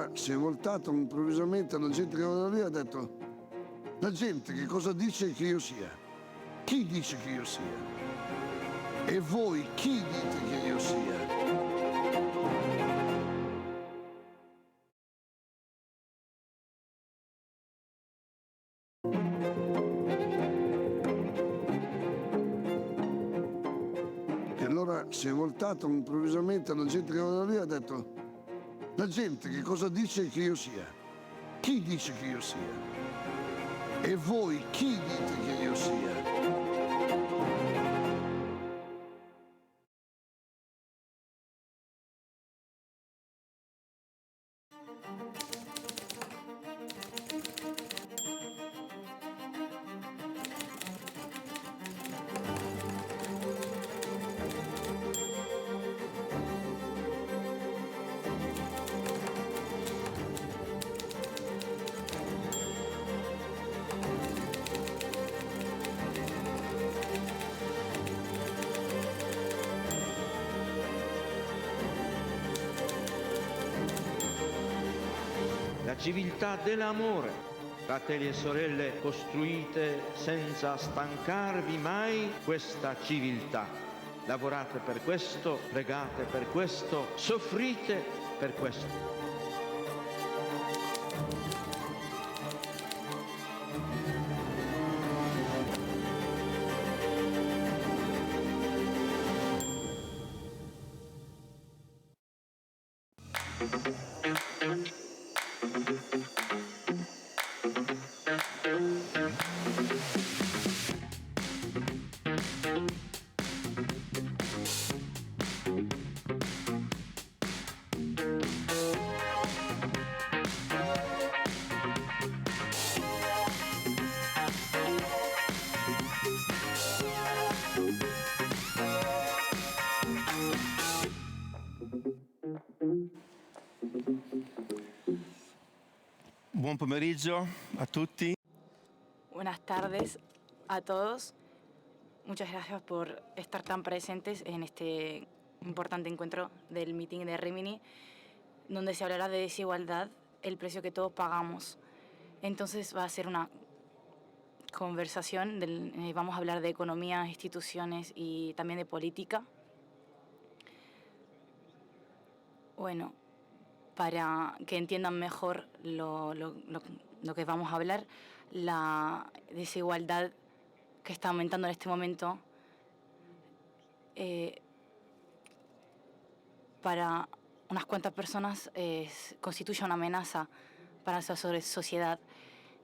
allora si è voltato improvvisamente alla gente che era lì e ha detto: la gente che cosa dice che io sia? Chi dice che io sia? E voi chi dite che io sia? E allora si è voltato improvvisamente alla gente che era lì e ha detto: la gente che cosa dice che io sia? Chi dice che io sia? E voi chi dite che io sia? La civiltà dell'amore, fratelli e sorelle, costruite senza stancarvi mai questa civiltà. Lavorate per questo, pregate per questo, soffrite per questo. Buon pomeriggio a tutti. Buenas tardes a todos. Muchas gracias por estar tan presentes en este importante encuentro del meeting de Rimini, donde se hablará de desigualdad, el precio que todos pagamos. Entonces va a ser una conversación, vamos a hablar de economía, instituciones y también de política. Bueno, para que entiendan mejor lo que vamos a hablar, la desigualdad que está aumentando en este momento para unas cuantas personas constituye una amenaza para esa sociedad.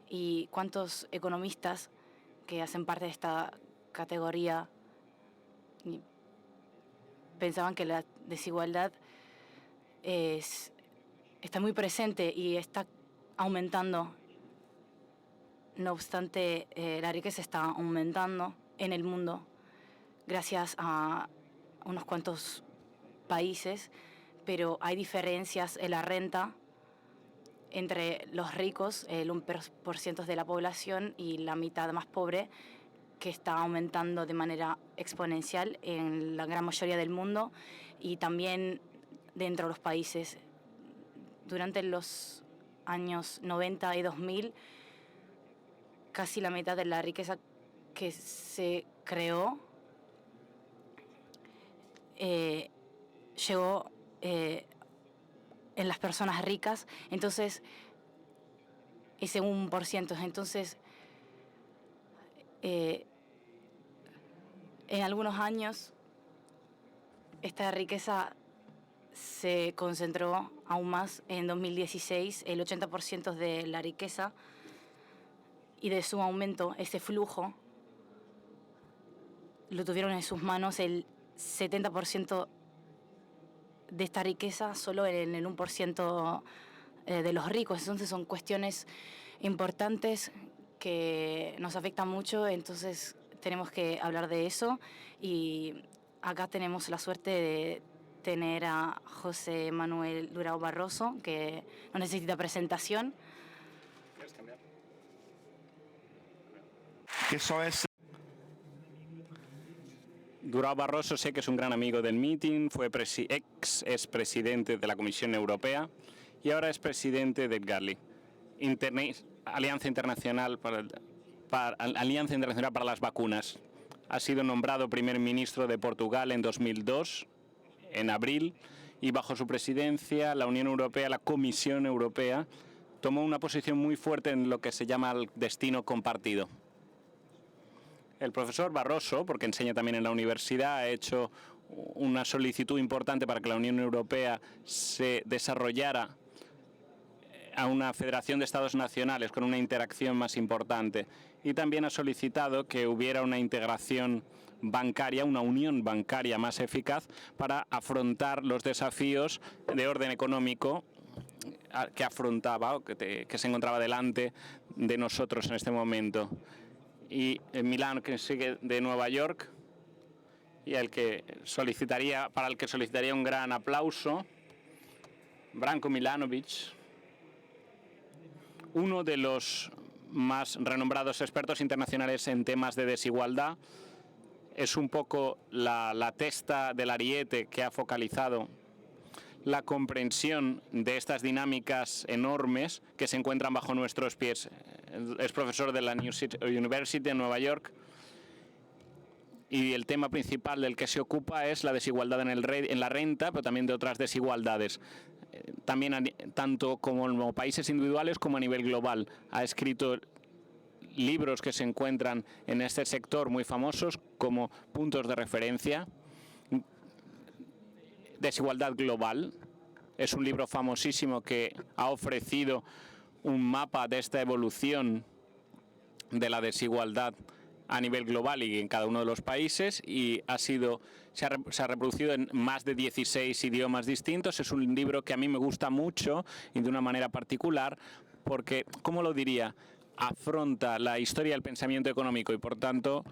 Y cuántos economistas que hacen parte de esta categoría pensaban que la desigualdad está muy presente y está aumentando. No obstante, la riqueza está aumentando en el mundo gracias a unos cuantos países, pero hay diferencias en la renta entre los ricos, el 1% de la población, y la mitad más pobre, que está aumentando de manera exponencial en la gran mayoría del mundo y también dentro de los países. Durante los años 90 y 2000, casi la mitad de la riqueza que se creó llegó en las personas ricas, entonces ese 1%. Entonces, en algunos años, esta riqueza se concentró aún más. En 2016, el 80% de la riqueza y de su aumento, ese flujo, lo tuvieron en sus manos el 70% de esta riqueza solo en el 1% de los ricos. Entonces son cuestiones importantes que nos afectan mucho, entonces tenemos que hablar de eso. Y acá tenemos la suerte de tener a José Manuel Durão Barroso, que no necesita presentación. ¿Quieres cambiar? Eso es. Durão Barroso, sé que es un gran amigo del meeting, fue expresidente de la Comisión Europea y ahora es presidente del GARLI, Alianza Internacional Alianza Internacional para las Vacunas. Ha sido nombrado primer ministro de Portugal en 2002, en abril, y bajo su presidencia la Unión Europea, la Comisión Europea, tomó una posición muy fuerte en lo que se llama el destino compartido. El profesor Barroso, porque enseña también en la universidad, ha hecho una solicitud importante para que la Unión Europea se desarrollara a una federación de estados nacionales con una interacción más importante. Y también ha solicitado que hubiera una integración bancaria, una unión bancaria más eficaz para afrontar los desafíos de orden económico que afrontaba o que se encontraba delante de nosotros en este momento. Y Milán, que sigue de Nueva York, y para el que solicitaría un gran aplauso, Branko Milanovic, uno de los más renombrados expertos internacionales en temas de desigualdad. Es un poco la testa del ariete que ha focalizado la comprensión de estas dinámicas enormes que se encuentran bajo nuestros pies. Es profesor de la New City University de Nueva York y el tema principal del que se ocupa es la desigualdad en la renta, pero también de otras desigualdades, también tanto como países individuales como a nivel global. Ha escrito libros que se encuentran en este sector muy famosos como puntos de referencia. Desigualdad global es un libro famosísimo que ha ofrecido un mapa de esta evolución de la desigualdad a nivel global y en cada uno de los países, y se ha reproducido en más de 16 idiomas distintos. Es un libro que a mí me gusta mucho y de una manera particular porque, ¿cómo lo diría?, afronta la historia del pensamiento económico y, por tanto,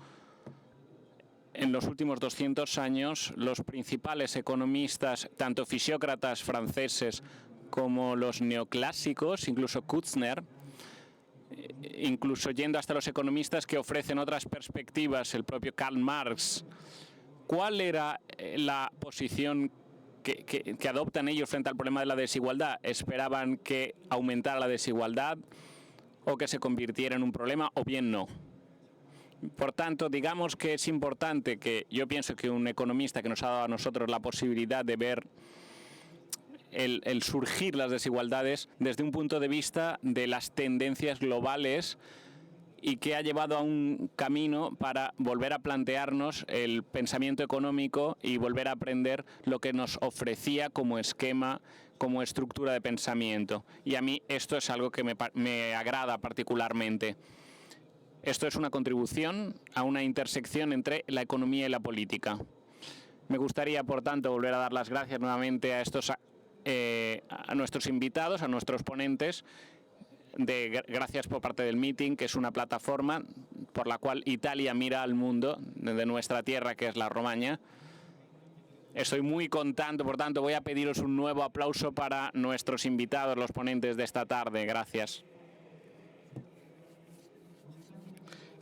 en los últimos 200 años, los principales economistas, tanto fisiócratas franceses como los neoclásicos, incluso Kutzner, incluso yendo hasta los economistas que ofrecen otras perspectivas, el propio Karl Marx, ¿cuál era la posición que adoptan ellos frente al problema de la desigualdad? ¿Esperaban que aumentara la desigualdad o que se convirtiera en un problema, o bien no? Por tanto, digamos que es importante que yo pienso que un economista que nos ha dado a nosotros la posibilidad de ver el surgir las desigualdades desde un punto de vista de las tendencias globales y que ha llevado a un camino para volver a plantearnos el pensamiento económico y volver a aprender lo que nos ofrecía como esquema, como estructura de pensamiento. Y a mí esto es algo que me agrada particularmente. Esto es una contribución a una intersección entre la economía y la política. Me gustaría, por tanto, volver a dar las gracias nuevamente a nuestros invitados, a nuestros ponentes. Gracias por parte del meeting, que es una plataforma por la cual Italia mira al mundo de nuestra tierra, que es la Romaña. Estoy muy contento, por tanto, voy a pediros un nuevo aplauso para nuestros invitados, los ponentes de esta tarde. Gracias.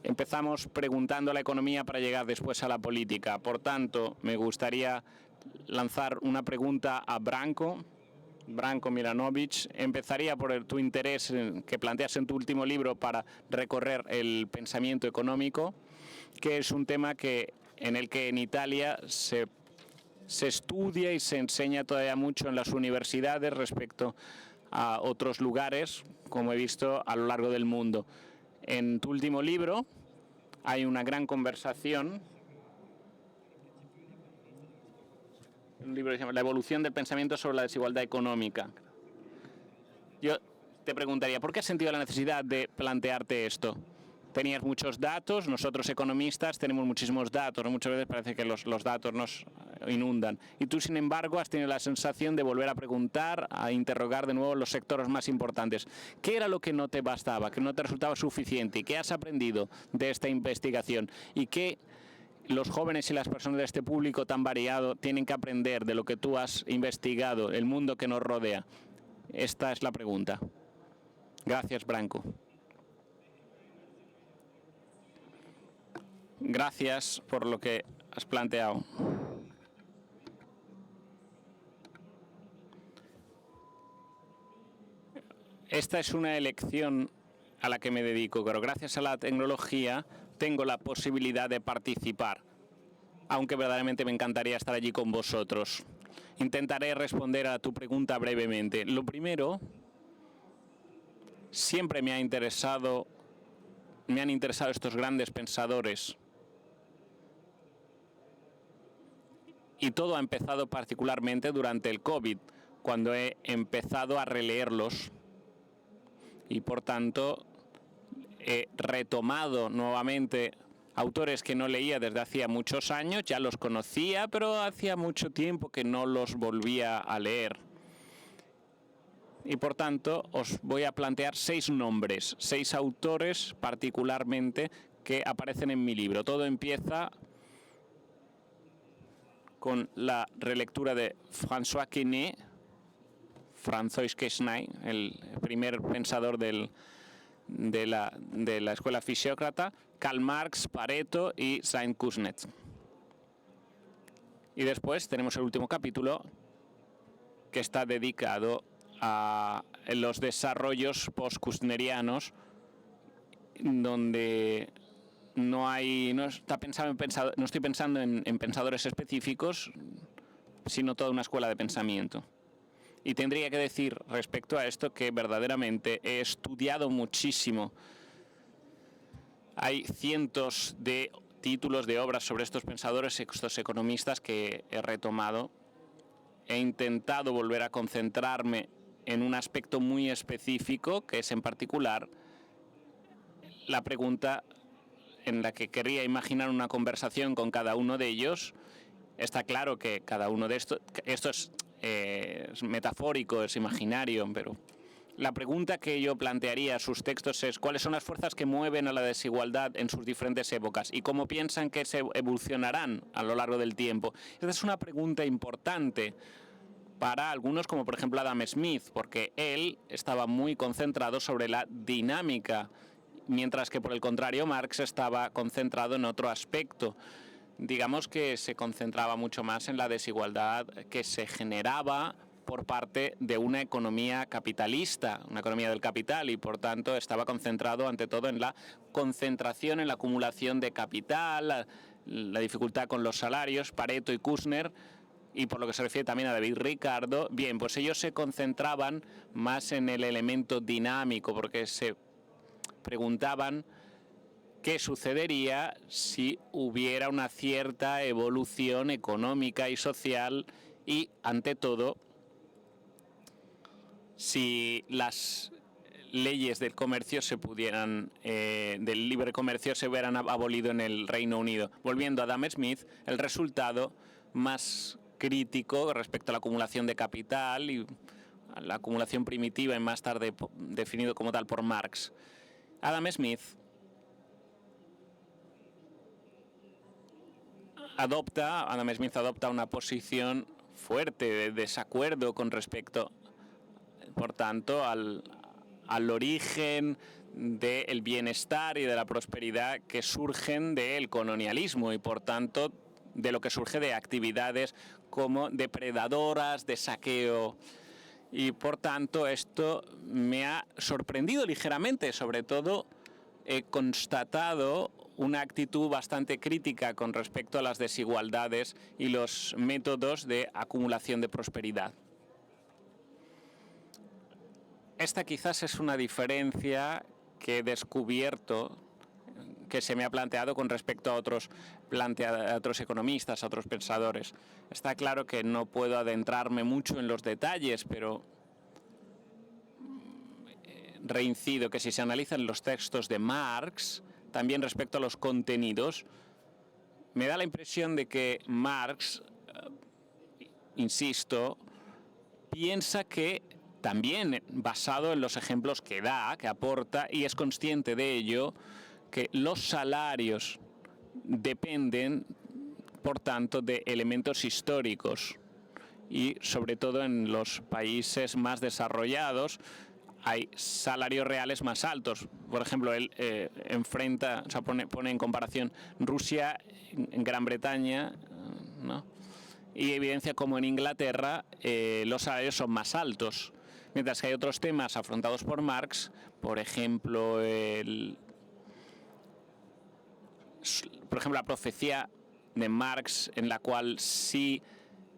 Empezamos preguntando a la economía para llegar después a la política. Por tanto, me gustaría lanzar una pregunta a Branko Milanovic. Empezaría por tu interés que planteas en tu último libro para recorrer el pensamiento económico, que es un tema en el que en Italia se estudia y se enseña todavía mucho en las universidades respecto a otros lugares, como he visto a lo largo del mundo. En tu último libro hay una gran conversación, un libro que se llama La evolución del pensamiento sobre la desigualdad económica. Yo te preguntaría, ¿por qué has sentido la necesidad de plantearte esto? Tenías muchos datos, nosotros economistas tenemos muchísimos datos, muchas veces parece que los datos nos inundan. Y tú, sin embargo, has tenido la sensación de volver a preguntar, a interrogar de nuevo los sectores más importantes. ¿Qué era lo que no te bastaba, que no te resultaba suficiente? ¿Qué has aprendido de esta investigación? ¿Y qué los jóvenes y las personas de este público tan variado tienen que aprender de lo que tú has investigado, el mundo que nos rodea? Esta es la pregunta. Gracias, Branko. Gracias por lo que has planteado. esta es una elección a la que me dedico, pero gracias a la tecnología tengo la posibilidad de participar, aunque verdaderamente me encantaría estar allí con vosotros. Intentaré responder a tu pregunta brevemente. Lo primero, siempre me han interesado estos grandes pensadores. Y todo ha empezado particularmente durante el COVID, cuando he empezado a releerlos. Y por tanto, he retomado nuevamente autores que no leía desde hacía muchos años, ya los conocía, pero hacía mucho tiempo que no los volvía a leer. Y por tanto, os voy a plantear 6 nombres, 6 autores particularmente que aparecen en mi libro. Todo empieza con la relectura de François Quesnay, François Quesnay, el primer pensador de la escuela fisiócrata, Karl Marx, Pareto y Saint Kuznets. Y después tenemos el último capítulo que está dedicado a los desarrollos post-kuznerianos, donde no estoy pensando en pensadores específicos, sino toda una escuela de pensamiento. Y tendría que decir respecto a esto que verdaderamente he estudiado muchísimo. Hay cientos de títulos de obras sobre estos pensadores, estos economistas que he retomado. He intentado volver a concentrarme en un aspecto muy específico, que es en particular la pregunta en la que querría imaginar una conversación con cada uno de ellos. Está claro que cada uno de esto es metafórico, es imaginario, pero la pregunta que yo plantearía a sus textos es ¿cuáles son las fuerzas que mueven a la desigualdad en sus diferentes épocas y cómo piensan que se evolucionarán a lo largo del tiempo? Esta es una pregunta importante para algunos, como por ejemplo Adam Smith, porque él estaba muy concentrado sobre la dinámica, mientras que por el contrario Marx estaba concentrado en otro aspecto. Digamos que se concentraba mucho más en la desigualdad que se generaba por parte de una economía capitalista, una economía del capital, y por tanto estaba concentrado ante todo en la concentración, en la acumulación de capital, la dificultad con los salarios. Pareto y Kushner, y por lo que se refiere también a David Ricardo, bien, pues ellos se concentraban más en el elemento dinámico, porque se preguntaban qué sucedería si hubiera una cierta evolución económica y social y, ante todo, si las leyes del comercio del libre comercio se hubieran abolido en el Reino Unido. Volviendo a Adam Smith, el resultado más crítico respecto a la acumulación de capital y a la acumulación primitiva y más tarde definido como tal por Marx. Adam Smith adopta una posición fuerte de desacuerdo con respecto, por tanto, al origen del bienestar y de la prosperidad que surgen del colonialismo y, por tanto, de lo que surge de actividades como depredadoras, de saqueo. Y, por tanto, esto me ha sorprendido ligeramente. Sobre todo, he constatado una actitud bastante crítica con respecto a las desigualdades y los métodos de acumulación de prosperidad. Esta quizás es una diferencia que he descubierto, que se me ha planteado con respecto a otros economistas, a otros pensadores. Está claro que no puedo adentrarme mucho en los detalles, pero reincido que si se analizan los textos de Marx, también respecto a los contenidos, me da la impresión de que Marx, insisto, piensa que también basado en los ejemplos que da, que aporta, y es consciente de ello, que los salarios dependen, por tanto, de elementos históricos. Y sobre todo en los países más desarrollados hay salarios reales más altos. Por ejemplo, él pone en comparación Rusia, Gran Bretaña, ¿no? Y evidencia como en Inglaterra los salarios son más altos. Mientras que hay otros temas afrontados por Marx, por ejemplo, la profecía de Marx, en la cual si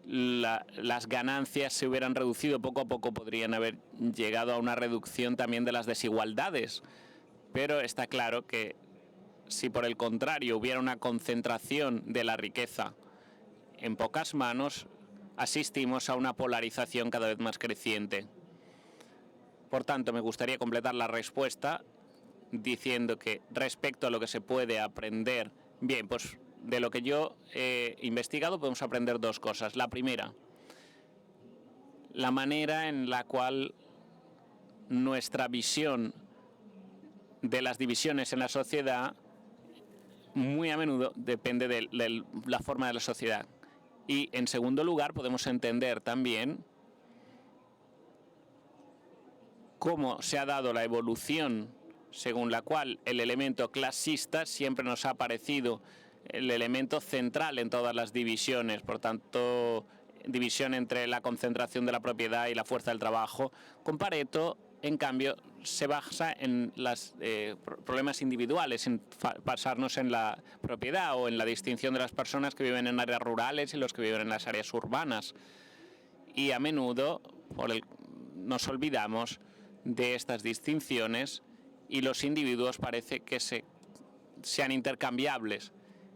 las ganancias se hubieran reducido poco a poco, podrían haber llegado a una reducción también de las desigualdades. Pero está claro que si por el contrario hubiera una concentración de la riqueza en pocas manos, asistimos a una polarización cada vez más creciente. Por tanto, me gustaría completar la respuesta diciendo que respecto a lo que se puede aprender, bien, pues de lo que yo he investigado podemos aprender dos cosas. La primera, la manera en la cual nuestra visión de las divisiones en la sociedad muy a menudo depende de la forma de la sociedad. Y en segundo lugar, podemos entender también cómo se ha dado la evolución según la cual el elemento clasista siempre nos ha parecido el elemento central en todas las divisiones. Por tanto, división entre la concentración de la propiedad y la fuerza del trabajo. Con Pareto, en cambio, se basa en los problemas individuales, en basarnos en la propiedad o en la distinción de las personas que viven en áreas rurales y los que viven en las áreas urbanas. Y a menudo nos olvidamos de estas distinciones y los individuos parece que sean intercambiables.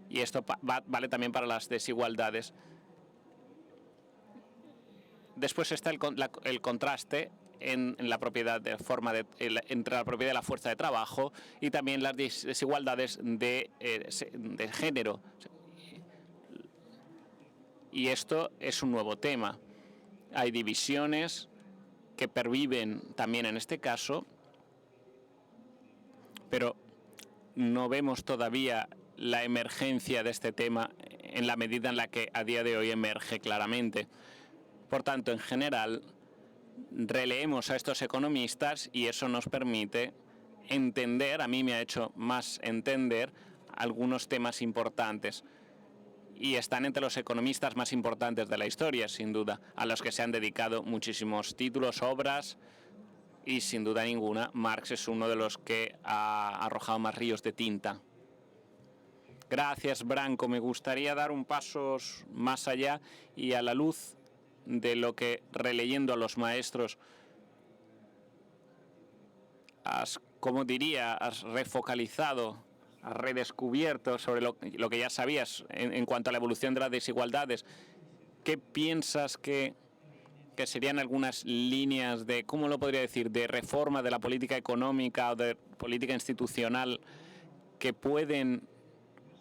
Y esto vale también para las desigualdades. Después está el contraste en la propiedad entre la propiedad y la fuerza de trabajo y también las desigualdades de género. Y esto es un nuevo tema. Hay divisiones que perviven también en este caso, pero no vemos todavía la emergencia de este tema en la medida en la que a día de hoy emerge claramente. Por tanto, en general, releemos a estos economistas y eso nos permite entender, a mí me ha hecho más entender algunos temas importantes. Y están entre los economistas más importantes de la historia, sin duda, a los que se han dedicado muchísimos títulos, obras, y sin duda ninguna, Marx es uno de los que ha arrojado más ríos de tinta. Gracias, Branko. Me gustaría dar un paso más allá y a la luz de lo que, releyendo a los maestros, has refocalizado, has redescubierto sobre lo que ya sabías en cuanto a la evolución de las desigualdades. ¿Qué piensas que serían algunas líneas de, ¿cómo lo podría decir?, de reforma de la política económica o de política institucional que pueden,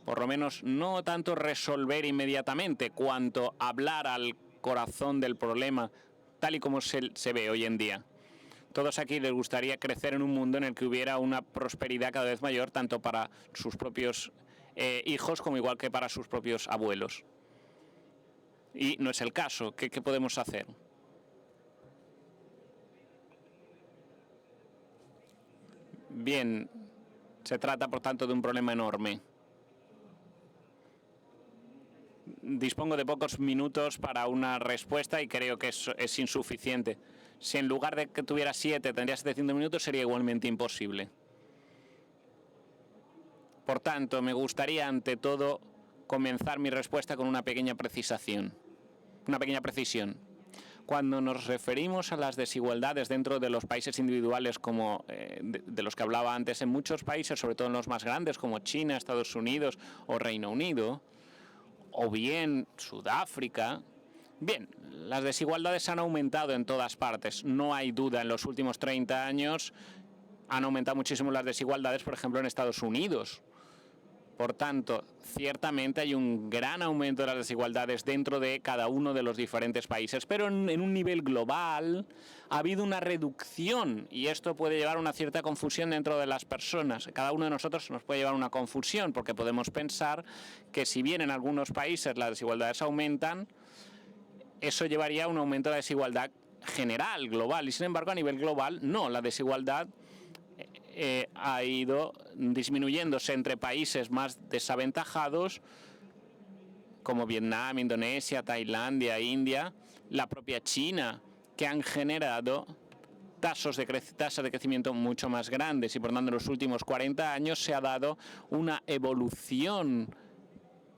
por lo menos, no tanto resolver inmediatamente, cuanto hablar al corazón del problema, tal y como se ve hoy en día? Todos aquí les gustaría crecer en un mundo en el que hubiera una prosperidad cada vez mayor, tanto para sus propios hijos como igual que para sus propios abuelos. Y no es el caso. ¿Qué podemos hacer? Bien, se trata, por tanto, de un problema enorme. Dispongo de pocos minutos para una respuesta y creo que es insuficiente. Si en lugar de que tuviera 7 tendría 700 minutos, sería igualmente imposible. Por tanto, me gustaría, ante todo, comenzar mi respuesta con una pequeña precisación. Una pequeña precisión. Cuando nos referimos a las desigualdades dentro de los países individuales, como de los que hablaba antes, en muchos países, sobre todo en los más grandes, como China, Estados Unidos o Reino Unido, o bien Sudáfrica, bien, las desigualdades han aumentado en todas partes. No hay duda, en los últimos 30 años han aumentado muchísimo las desigualdades, por ejemplo, en Estados Unidos. Por tanto, ciertamente hay un gran aumento de las desigualdades dentro de cada uno de los diferentes países, pero en un nivel global ha habido una reducción y esto puede llevar a una cierta confusión dentro de las personas. Cada uno de nosotros nos puede llevar a una confusión porque podemos pensar que si bien en algunos países las desigualdades aumentan, eso llevaría a un aumento de la desigualdad general, global, y sin embargo a nivel global no, la desigualdad ha ido disminuyéndose entre países más desaventajados como Vietnam, Indonesia, Tailandia, India, la propia China, que han generado tasas de crecimiento mucho más grandes y por tanto en los últimos 40 años se ha dado una evolución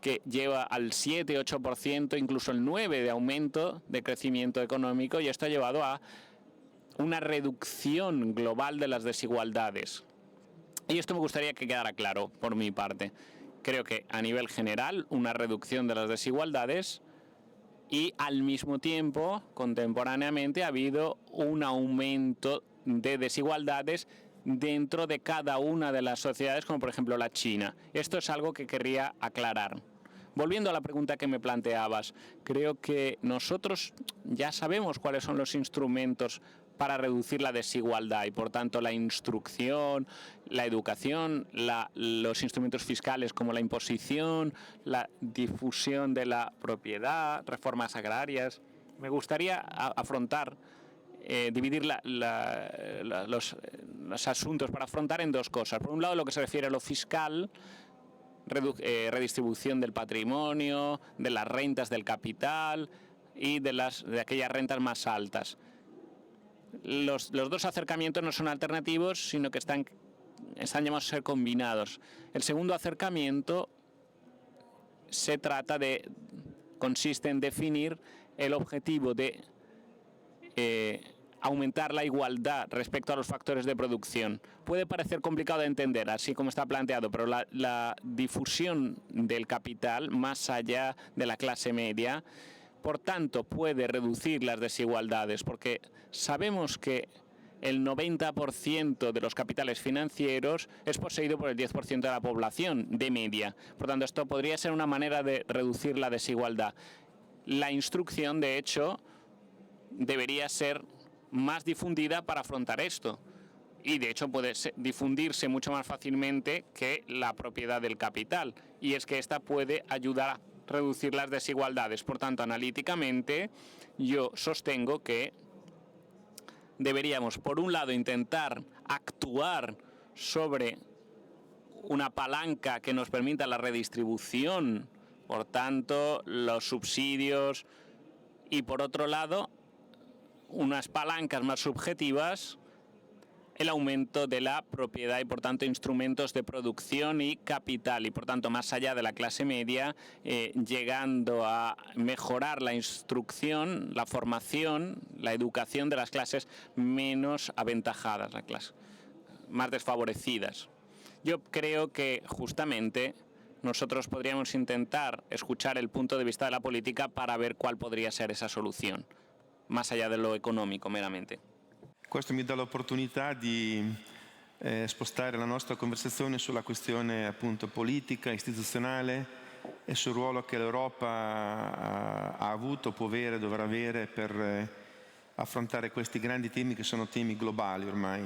que lleva al 7, 8%, incluso el 9% de aumento de crecimiento económico, y esto ha llevado a una reducción global de las desigualdades. Y esto me gustaría que quedara claro por mi parte. Creo que a nivel general una reducción de las desigualdades y al mismo tiempo, contemporáneamente, ha habido un aumento de desigualdades dentro de cada una de las sociedades, como por ejemplo la China. Esto es algo que querría aclarar. Volviendo a la pregunta que me planteabas, creo que nosotros ya sabemos cuáles son los instrumentos para reducir la desigualdad y, por tanto, la instrucción, la educación, los instrumentos fiscales como la imposición, la difusión de la propiedad, reformas agrarias. Me gustaría dividir los asuntos para afrontar en dos cosas. Por un lado, lo que se refiere a lo fiscal, redistribución del patrimonio, de las rentas del capital y de aquellas rentas más altas. Los dos acercamientos no son alternativos, sino que están llamados a ser combinados. El segundo acercamiento consiste en definir el objetivo de aumentar la igualdad respecto a los factores de producción. Puede parecer complicado de entender, así como está planteado, pero la difusión del capital más allá de la clase media, por tanto, puede reducir las desigualdades, porque sabemos que el 90% de los capitales financieros es poseído por el 10% de la población de media. Por tanto, esto podría ser una manera de reducir la desigualdad. La instrucción, de hecho, debería ser más difundida para afrontar esto. Y, de hecho, puede difundirse mucho más fácilmente que la propiedad del capital. Y es que esta puede ayudar a reducir las desigualdades. Por tanto, analíticamente, yo sostengo que deberíamos, por un lado, intentar actuar sobre una palanca que nos permita la redistribución, por tanto, los subsidios, y por otro lado, unas palancas más subjetivas, el aumento de la propiedad y, por tanto, instrumentos de producción y capital, y, por tanto, más allá de la clase media, llegando a mejorar la instrucción, la formación, la educación de las clases menos aventajadas, las clases más desfavorecidas. Yo creo que, justamente, nosotros podríamos intentar escuchar el punto de vista de la política para ver cuál podría ser esa solución, más allá de lo económico meramente. Questo mi dà l'opportunità di spostare la nostra conversazione sulla questione appunto politica, istituzionale e sul ruolo che l'Europa ha avuto, può avere, dovrà avere per affrontare questi grandi temi che sono temi globali ormai.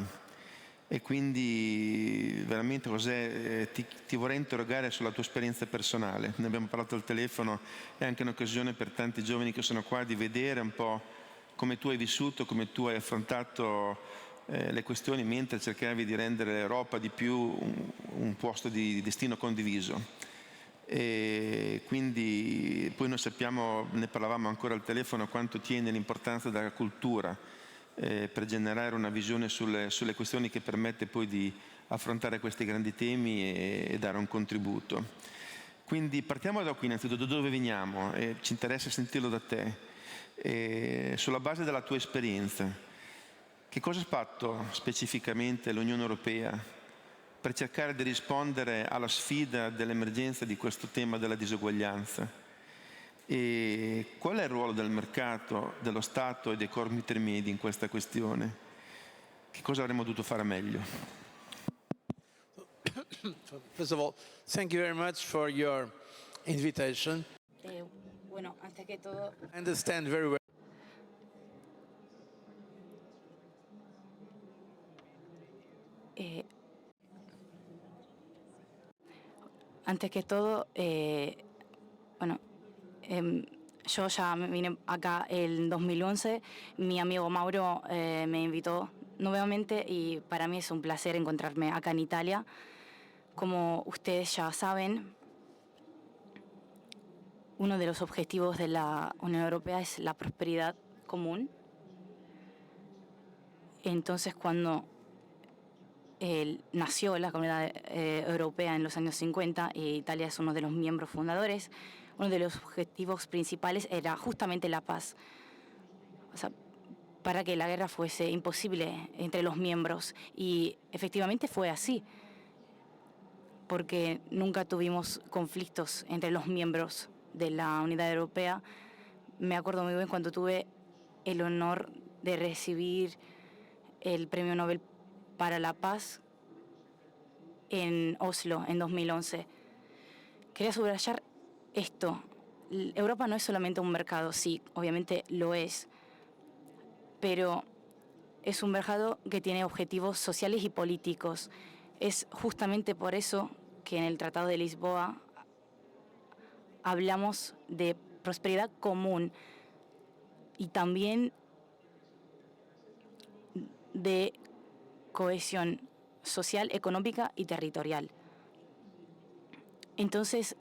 E quindi veramente José, ti vorrei interrogare sulla tua esperienza personale. Ne abbiamo parlato al telefono, è anche un'occasione per tanti giovani che sono qua di vedere un po' come tu hai vissuto, come tu hai affrontato le questioni mentre cercavi di rendere l'Europa di più un posto di destino condiviso. E quindi poi noi sappiamo, ne parlavamo ancora al telefono, quanto tiene l'importanza della cultura per generare una visione sulle questioni che permette poi di affrontare questi grandi temi e dare un contributo. Quindi partiamo da qui innanzitutto, da dove veniamo? Ci interessa sentirlo da te. Sulla base della tua esperienza, che cosa ha fatto specificamente l'Unione Europea per cercare di rispondere alla sfida dell'emergenza di questo tema della disuguaglianza? E qual è il ruolo del mercato, dello Stato e dei corpi intermedi in questa questione? Che cosa avremmo dovuto fare meglio? First of all, thank you very much for your invitation. Bueno, antes que todo, I understand very well. yo ya me vine acá en 2011. Mi amigo Mauro me invitó nuevamente y para mí es un placer encontrarme acá en Italia. Como ustedes ya saben, uno de los objetivos de la Unión Europea es la prosperidad común. Entonces, cuando nació la Comunidad Europea en los años 50, y Italia es uno de los miembros fundadores, uno de los objetivos principales era justamente la paz. O sea, para que la guerra fuese imposible entre los miembros. Y efectivamente fue así, porque nunca tuvimos conflictos entre los miembros de la Unidad Europea. Me acuerdo muy bien cuando tuve el honor de recibir el Premio Nobel para la Paz en Oslo en 2011. Quería subrayar esto. Europa no es solamente un mercado, sí, obviamente lo es, pero es un mercado que tiene objetivos sociales y políticos. Es justamente por eso que en el Tratado de Lisboa hablamos de prosperidad común y también de cohesión social, económica y territorial. Entonces,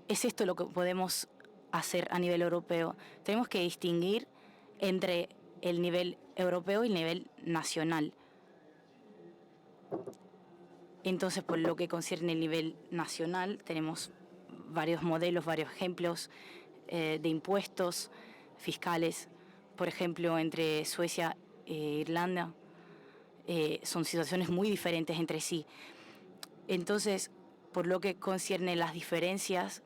es esto lo que podemos hacer a nivel europeo. Tenemos que distinguir entre el nivel europeo y el nivel nacional. Entonces, por lo que concierne el nivel nacional, tenemos varios modelos, varios ejemplos de impuestos fiscales. Por ejemplo, entre Suecia e Irlanda, son situaciones muy diferentes entre sí. Entonces, por lo que concierne las diferencias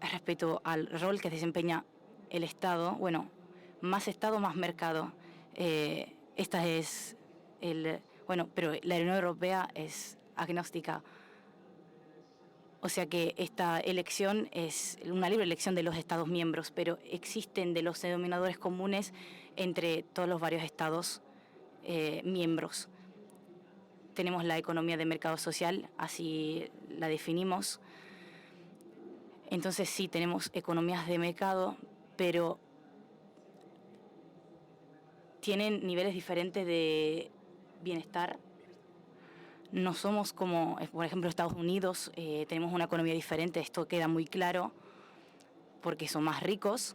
respecto al rol que desempeña el Estado, bueno, más Estado, más mercado. Esta es pero la Unión Europea es agnóstica. O sea que esta elección es una libre elección de los Estados miembros, pero existen de los denominadores comunes entre todos los varios Estados miembros. Tenemos la economía de mercado social, así la definimos. Entonces sí, tenemos economías de mercado, pero tienen niveles diferentes de bienestar. No somos como, por ejemplo, Estados Unidos, tenemos una economía diferente, esto queda muy claro, porque son más ricos,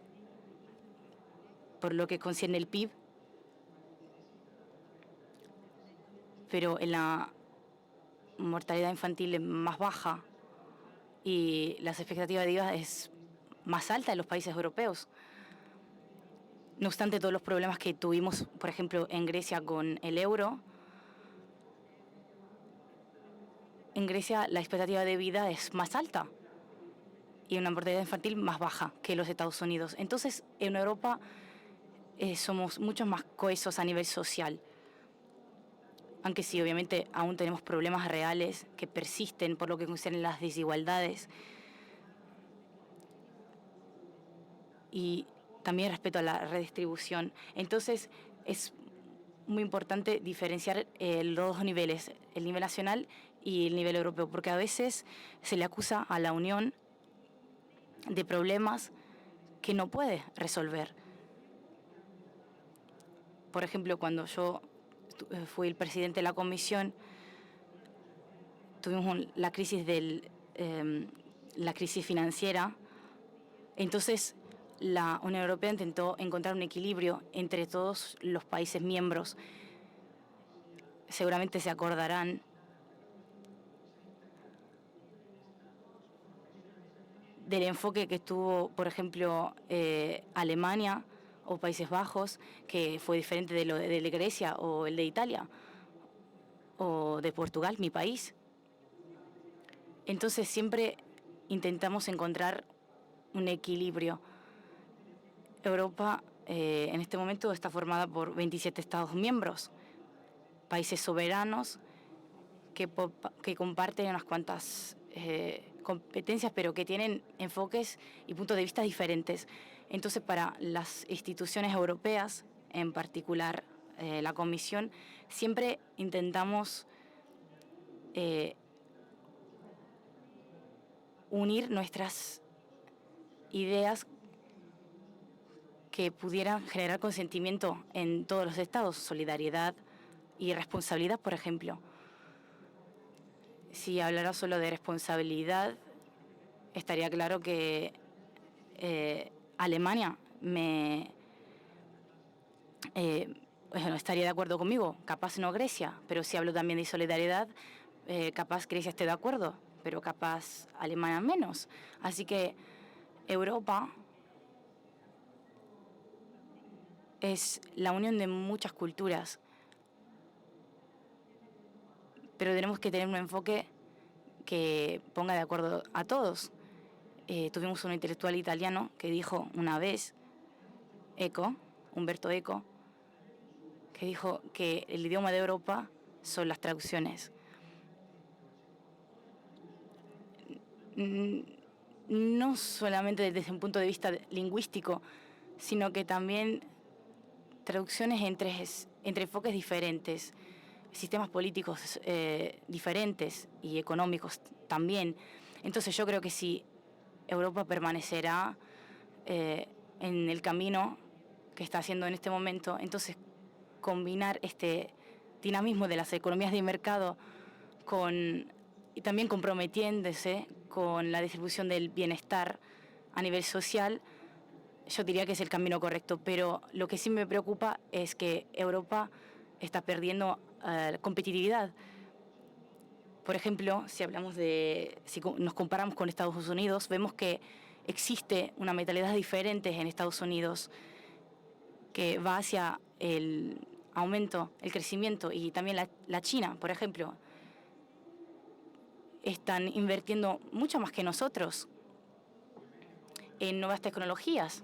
por lo que concierne el PIB, pero en la mortalidad infantil es más baja y las expectativas de vida es más alta en los países europeos. No obstante todos los problemas que tuvimos, por ejemplo, en Grecia con el euro, en Grecia la expectativa de vida es más alta y una mortalidad infantil más baja que los Estados Unidos. Entonces, en Europa somos mucho más cohesos a nivel social. Aunque sí, obviamente, aún tenemos problemas reales que persisten por lo que concierne las desigualdades. Y también respecto a la redistribución. Entonces, es muy importante diferenciar los dos niveles, el nivel nacional y el nivel europeo, porque a veces se le acusa a la Unión de problemas que no puede resolver. Por ejemplo, cuando yo fui el presidente de la Comisión, tuvimos la crisis la crisis financiera. Entonces, la Unión Europea intentó encontrar un equilibrio entre todos los países miembros. Seguramente se acordarán del enfoque que tuvo, por ejemplo, Alemania o Países Bajos, que fue diferente de lo de Grecia o el de Italia o de Portugal, mi país. Entonces siempre intentamos encontrar un equilibrio. Europa en este momento está formada por 27 Estados miembros, países soberanos que comparten unas cuantas competencias, pero que tienen enfoques y puntos de vista diferentes. Entonces, para las instituciones europeas, en particular la Comisión, siempre intentamos unir nuestras ideas que pudieran generar consentimiento en todos los estados, solidaridad y responsabilidad, por ejemplo. Si hablara solo de responsabilidad, estaría claro que Alemania me bueno, estaría de acuerdo conmigo, capaz no Grecia, pero si hablo también de solidaridad, capaz Grecia esté de acuerdo, pero capaz Alemania menos. Así que Europa es la unión de muchas culturas, pero tenemos que tener un enfoque que ponga de acuerdo a todos. Tuvimos un intelectual italiano que dijo una vez, Umberto Eco, que dijo que el idioma de Europa son las traducciones. No solamente desde un punto de vista lingüístico, sino que también traducciones entre enfoques diferentes, sistemas políticos diferentes y económicos también. Entonces yo creo que si Europa permanecerá en el camino que está haciendo en este momento, entonces combinar este dinamismo de las economías de mercado y también comprometiéndose con la distribución del bienestar a nivel social, yo diría que es el camino correcto. Pero lo que sí me preocupa es que Europa está perdiendo competitividad. Por ejemplo, si nos comparamos con Estados Unidos, vemos que existe una mentalidad diferente en Estados Unidos que va hacia el aumento, el crecimiento, y también la China, por ejemplo, están invirtiendo mucho más que nosotros en nuevas tecnologías,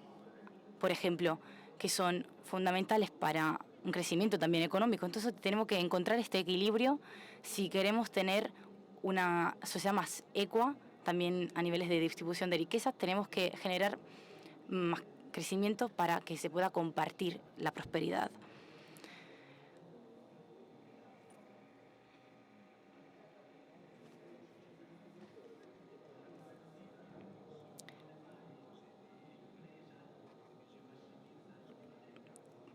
por ejemplo, que son fundamentales para un crecimiento también económico. Entonces tenemos que encontrar este equilibrio si queremos tener una sociedad más ecua, también a niveles de distribución de riquezas. Tenemos que generar más crecimiento para que se pueda compartir la prosperidad.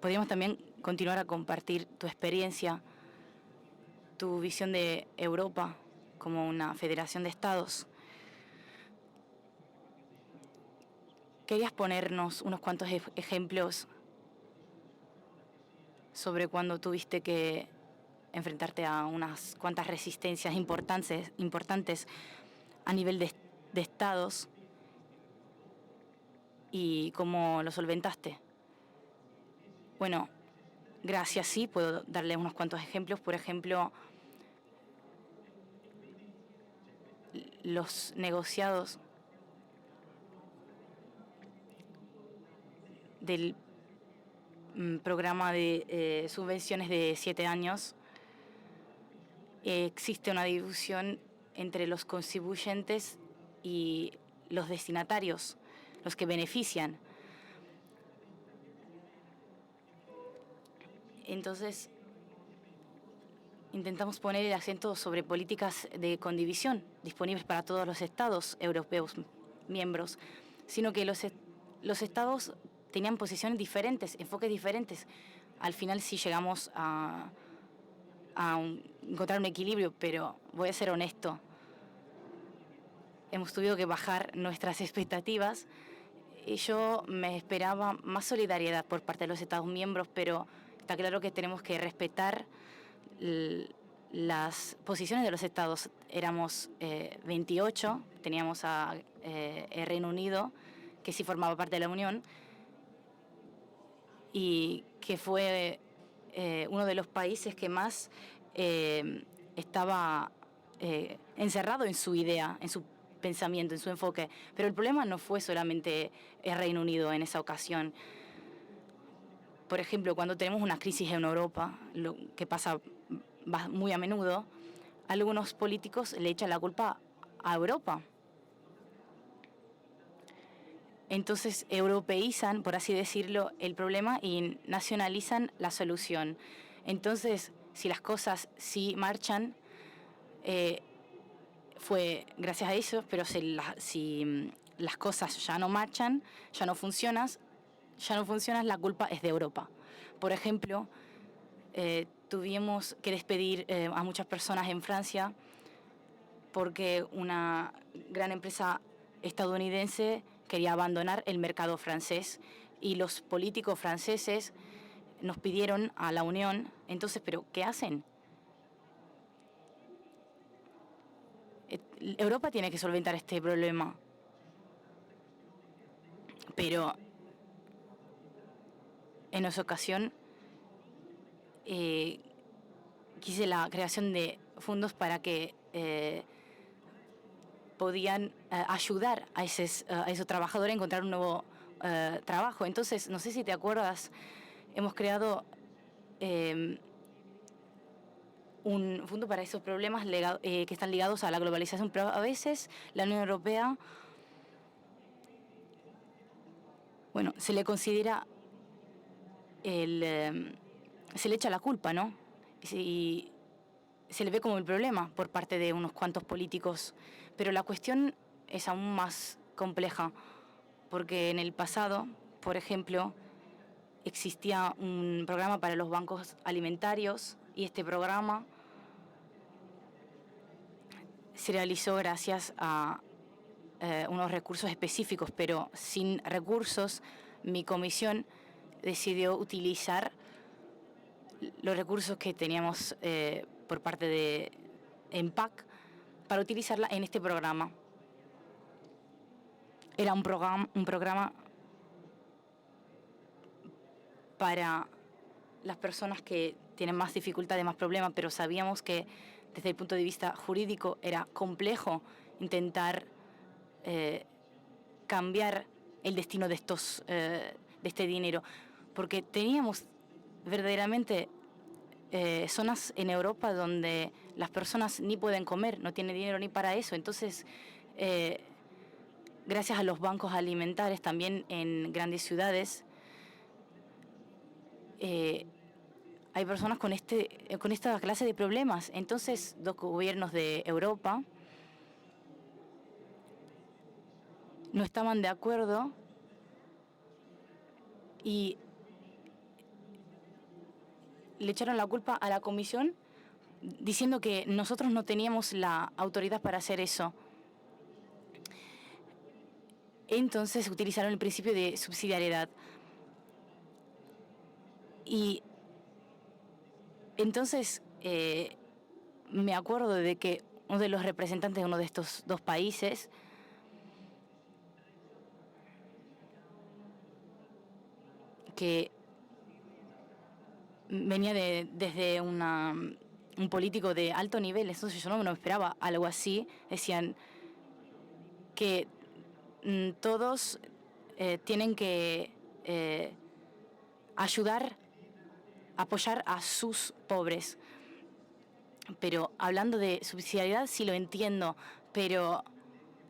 Podríamos también continuar a compartir tu experiencia, tu visión de Europa como una federación de estados. ¿Querías ponernos unos cuantos ejemplos sobre cuando tuviste que enfrentarte a unas cuantas resistencias importantes a nivel de estados y cómo lo solventaste? Bueno, gracias, sí, puedo darle unos cuantos ejemplos. Por ejemplo, los negociados del programa de subvenciones de 7 años. Existe una división entre los contribuyentes y los destinatarios, los que benefician. Entonces, intentamos poner el acento sobre políticas de condivisión disponibles para todos los estados europeos miembros, sino que los estados tenían posiciones diferentes, enfoques diferentes. Al final sí llegamos a encontrar un equilibrio, pero voy a ser honesto. Hemos tenido que bajar nuestras expectativas y yo me esperaba más solidaridad por parte de los estados miembros, pero está claro que tenemos que respetar las posiciones de los estados. Éramos 28, teníamos a el Reino Unido, que sí formaba parte de la Unión, y que fue uno de los países que más estaba encerrado en su idea, en su pensamiento, en su enfoque. Pero el problema no fue solamente el Reino Unido en esa ocasión. Por ejemplo, cuando tenemos una crisis en Europa, lo que pasa muy a menudo, algunos políticos le echan la culpa a Europa. Entonces europeizan, por así decirlo, el problema y nacionalizan la solución. Entonces, si las cosas sí marchan, fue gracias a eso, pero si las cosas ya no marchan, ya no funcionan, la culpa es de Europa. Por ejemplo, tuvimos que despedir a muchas personas en Francia porque una gran empresa estadounidense quería abandonar el mercado francés y los políticos franceses nos pidieron a la Unión. Entonces, ¿pero qué hacen? Europa tiene que solventar este problema. Pero en esa ocasión quise la creación de fondos para que podían ayudar a esos trabajadores a encontrar un nuevo trabajo. Entonces, no sé si te acuerdas, hemos creado un fondo para esos problemas que están ligados a la globalización, pero a veces la Unión Europea, bueno, se le considera, se le echa la culpa, ¿no? Y se le ve como el problema por parte de unos cuantos políticos. Pero la cuestión es aún más compleja, porque en el pasado, por ejemplo, existía un programa para los bancos alimentarios y este programa se realizó gracias a unos recursos específicos, pero sin recursos, mi comisión decidió utilizar los recursos que teníamos por parte de EMPAC para utilizarla en este programa. Era un programa para las personas que tienen más dificultades, más problemas, pero sabíamos que desde el punto de vista jurídico era complejo intentar cambiar el destino de este dinero, porque teníamos verdaderamente zonas en Europa donde las personas ni pueden comer, no tienen dinero ni para eso. Entonces, gracias a los bancos alimentarios, también en grandes ciudades, hay personas con esta clase de problemas. Entonces, los gobiernos de Europa no estaban de acuerdo y le echaron la culpa a la Comisión diciendo que nosotros no teníamos la autoridad para hacer eso. Entonces utilizaron el principio de subsidiariedad. Y entonces me acuerdo de que uno de los representantes de uno de estos dos países que venía desde un político de alto nivel, entonces yo no me esperaba algo así. Decían que todos tienen que apoyar a sus pobres. Pero hablando de subsidiariedad sí lo entiendo, pero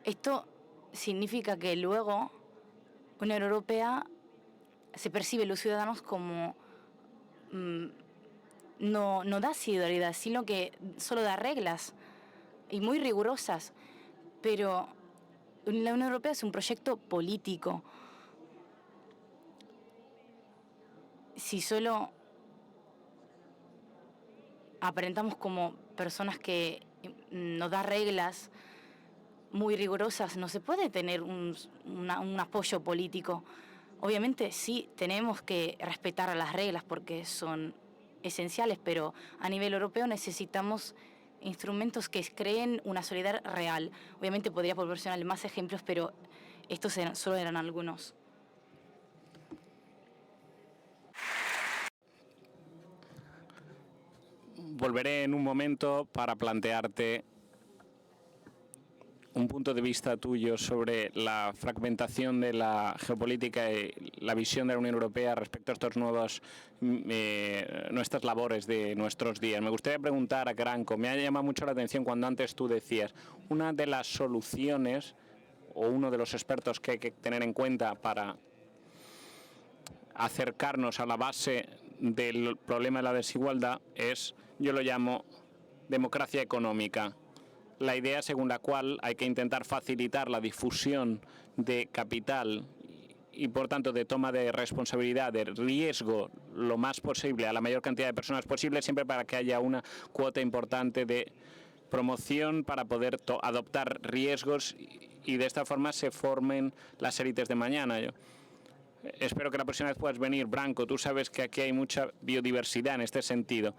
esto significa que luego la Unión Europea se percibe los ciudadanos como no da solidaridad, sino que solo da reglas y muy rigurosas. Pero la Unión Europea es un proyecto político. Si solo aparentamos como personas que nos da reglas muy rigurosas, no se puede tener un apoyo político. Obviamente sí tenemos que respetar las reglas porque son esenciales, pero a nivel europeo necesitamos instrumentos que creen una solidaridad real. Obviamente podría proporcionar más ejemplos, pero estos solo eran algunos. Volveré en un momento para plantearte un punto de vista tuyo sobre la fragmentación de la geopolítica y la visión de la Unión Europea respecto a estos nuevas nuestras labores de nuestros días. Me gustaría preguntar a Cranco, me ha llamado mucho la atención cuando antes tú decías, una de las soluciones o uno de los expertos que hay que tener en cuenta para acercarnos a la base del problema de la desigualdad es, yo lo llamo, democracia económica. La idea según la cual hay que intentar facilitar la difusión de capital y, por tanto, de toma de responsabilidad, de riesgo, lo más posible, a la mayor cantidad de personas posible, siempre para que haya una cuota importante de promoción para poder adoptar riesgos y de esta forma se formen las élites de mañana. Espero que la próxima vez puedas venir, Branko. Tú sabes que aquí hay mucha biodiversidad en este sentido.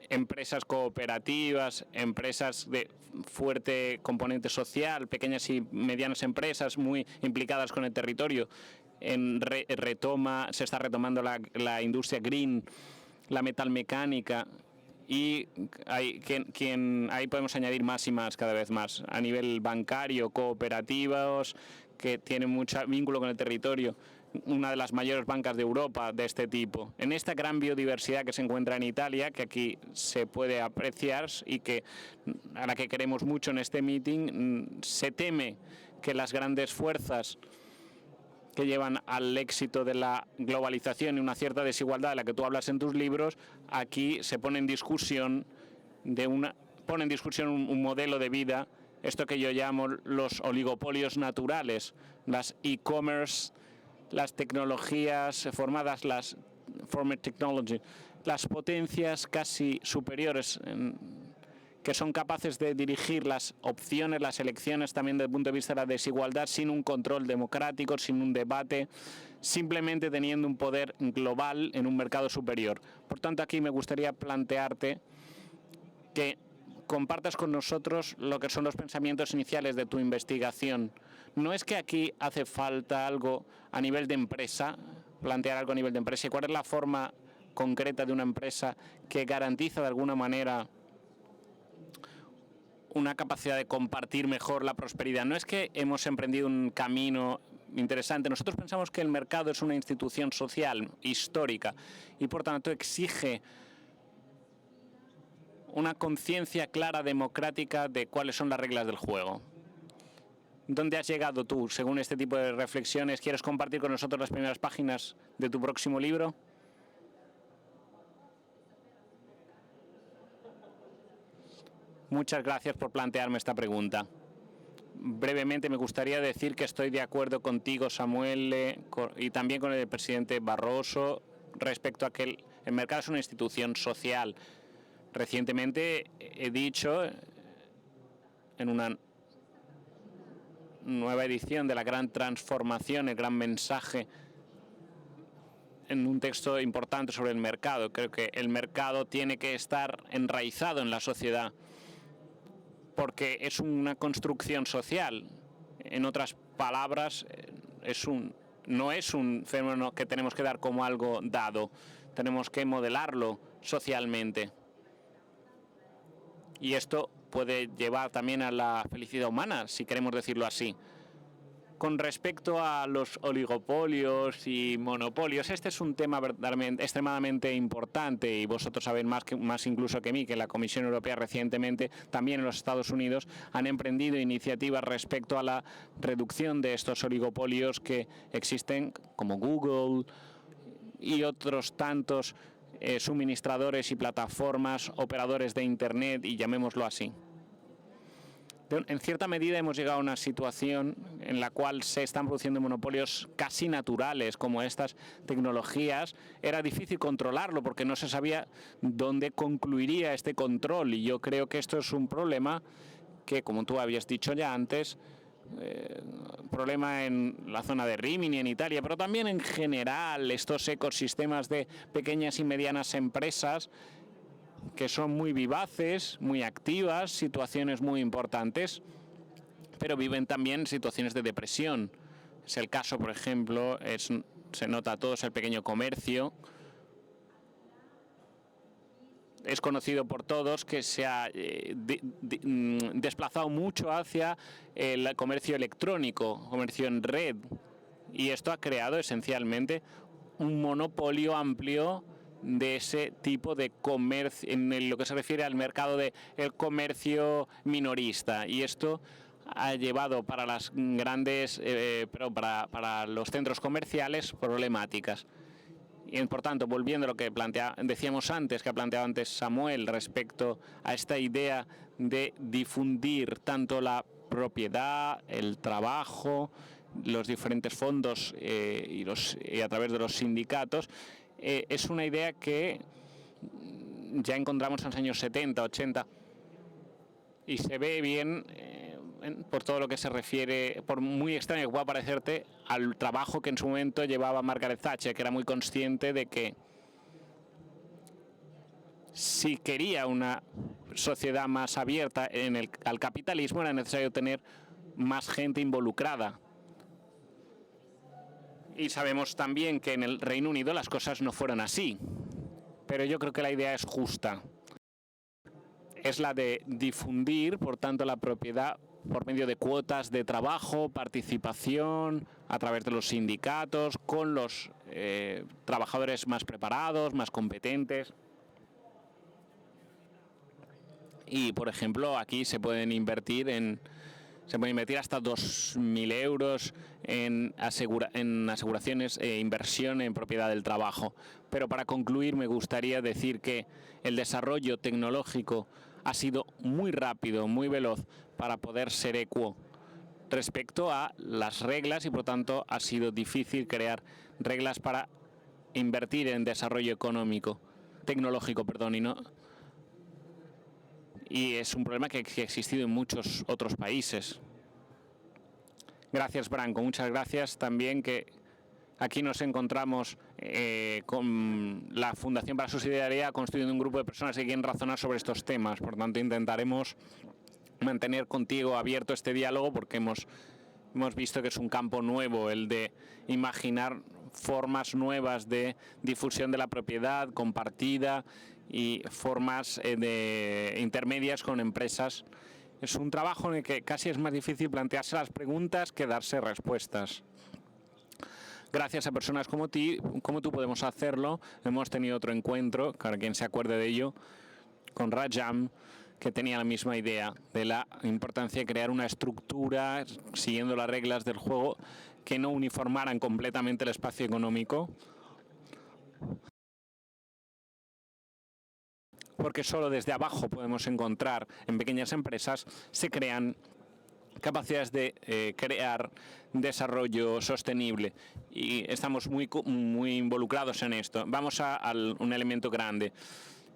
Empresas cooperativas, empresas de fuerte componente social, pequeñas y medianas empresas muy implicadas con el territorio. Se está retomando la industria green, la metalmecánica, y ahí podemos añadir más y más cada vez más. A nivel bancario, cooperativos que tienen mucho vínculo con el territorio. Una de las mayores bancas de Europa de este tipo. En esta gran biodiversidad que se encuentra en Italia, que aquí se puede apreciar y que a la que queremos mucho en este meeting, se teme que las grandes fuerzas que llevan al éxito de la globalización y una cierta desigualdad de la que tú hablas en tus libros, aquí se pone en discusión un modelo de vida, esto que yo llamo los oligopolios naturales, las e-commerce, las tecnologías formadas, las former technology, las potencias casi superiores que son capaces de dirigir las opciones, las elecciones también desde el punto de vista de la desigualdad, sin un control democrático, sin un debate, simplemente teniendo un poder global en un mercado superior. Por tanto, aquí me gustaría plantearte que compartas con nosotros lo que son los pensamientos iniciales de tu investigación. No es que aquí hace falta algo a nivel de empresa, plantear algo a nivel de empresa, y cuál es la forma concreta de una empresa que garantiza de alguna manera una capacidad de compartir mejor la prosperidad. No es que hemos emprendido un camino interesante. Nosotros pensamos que el mercado es una institución social, histórica, y por tanto exige una conciencia clara, democrática, de cuáles son las reglas del juego. ¿Dónde has llegado tú según este tipo de reflexiones? ¿Quieres compartir con nosotros las primeras páginas de tu próximo libro? Muchas gracias por plantearme esta pregunta. Brevemente me gustaría decir que estoy de acuerdo contigo, Samuel, y también con el presidente Barroso respecto a que el mercado es una institución social. Recientemente he dicho en una nueva edición de la Gran Transformación, el gran mensaje, en un texto importante sobre el mercado. Creo que el mercado tiene que estar enraizado en la sociedad porque es una construcción social. En otras palabras, no es un fenómeno que tenemos que dar como algo dado. Tenemos que modelarlo socialmente. Y esto puede llevar también a la felicidad humana, si queremos decirlo así. Con respecto a los oligopolios y monopolios, este es un tema verdaderamente extremadamente importante, y vosotros sabéis más incluso que mí que la Comisión Europea recientemente, también en los Estados Unidos, han emprendido iniciativas respecto a la reducción de estos oligopolios que existen, como Google y otros tantos suministradores y plataformas, operadores de Internet, y llamémoslo así. En cierta medida hemos llegado a una situación en la cual se están produciendo monopolios casi naturales, como estas tecnologías. Era difícil controlarlo porque no se sabía dónde concluiría este control, y yo creo que esto es un problema que, como tú habías dicho ya antes, problema en la zona de Rimini, en Italia, pero también en general estos ecosistemas de pequeñas y medianas empresas que son muy vivaces, muy activas, situaciones muy importantes, pero viven también situaciones de depresión. Es el caso, por ejemplo, se nota a todos el pequeño comercio. Es conocido por todos que se ha desplazado mucho hacia el comercio electrónico, comercio en red, y esto ha creado esencialmente un monopolio amplio de ese tipo de comercio, en lo que se refiere al mercado del comercio minorista, y esto ha llevado para las grandes, para los centros comerciales, problemáticas. Y por tanto, volviendo a lo que decíamos antes, que ha planteado antes Samuel, respecto a esta idea de difundir tanto la propiedad, el trabajo, los diferentes fondos y a través de los sindicatos, es una idea que ya encontramos en los años 70, 80, y se ve bien por todo lo que se refiere, por muy extraño que pueda parecerte, al trabajo que en su momento llevaba Margaret Thatcher, que era muy consciente de que si quería una sociedad más abierta al capitalismo era necesario tener más gente involucrada. Y sabemos también que en el Reino Unido las cosas no fueron así, pero yo creo que la idea es justa. Es la de difundir, por tanto, la propiedad por medio de cuotas de trabajo, participación, a través de los sindicatos, con los trabajadores más preparados, más competentes. Y, por ejemplo, aquí se pueden invertir hasta 2.000 euros en aseguraciones e inversión en propiedad del trabajo. Pero para concluir, me gustaría decir que el desarrollo tecnológico ha sido muy rápido, muy veloz para poder ser ecuo respecto a las reglas y, por tanto, ha sido difícil crear reglas para invertir en desarrollo tecnológico, y es un problema que ha existido en muchos otros países. Gracias, Branko. Muchas gracias también, que aquí nos encontramos con la Fundación para la Subsidiariedad constituyendo un grupo de personas que quieren razonar sobre estos temas. Por tanto, intentaremos mantener contigo abierto este diálogo porque hemos visto que es un campo nuevo el de imaginar formas nuevas de difusión de la propiedad compartida y formas intermedias con empresas. Es un trabajo en el que casi es más difícil plantearse las preguntas que darse respuestas. Gracias a personas como tú podemos hacerlo. Hemos tenido otro encuentro, para quien se acuerde de ello, con Rajam, que tenía la misma idea de la importancia de crear una estructura siguiendo las reglas del juego que no uniformaran completamente el espacio económico, porque solo desde abajo podemos encontrar, en pequeñas empresas, se crean capacidades de crear desarrollo sostenible, y estamos muy involucrados en esto. Vamos a un elemento grande.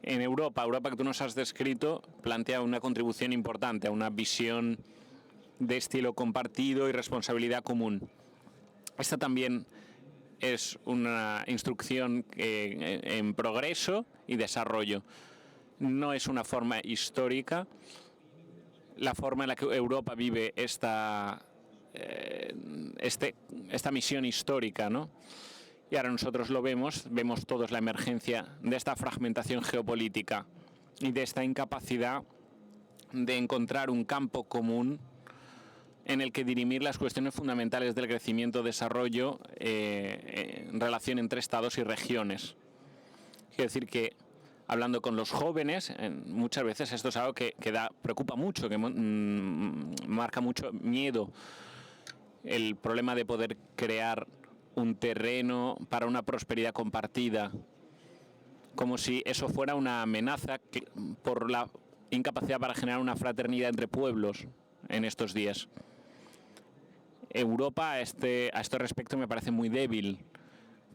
En Europa que tú nos has descrito, plantea una contribución importante a una visión de estilo compartido y responsabilidad común. Esta también es una instrucción en progreso y desarrollo. No es una forma histórica. La forma en la que Europa vive esta misión histórica, ¿no? Y ahora nosotros lo vemos todos la emergencia de esta fragmentación geopolítica y de esta incapacidad de encontrar un campo común en el que dirimir las cuestiones fundamentales del crecimiento-desarrollo en relación entre estados y regiones. Quiero decir que, hablando con los jóvenes, muchas veces esto es algo que preocupa mucho, que marca mucho miedo, el problema de poder crear un terreno para una prosperidad compartida, como si eso fuera una amenaza por la incapacidad para generar una fraternidad entre pueblos en estos días. Europa a este respecto me parece muy débil.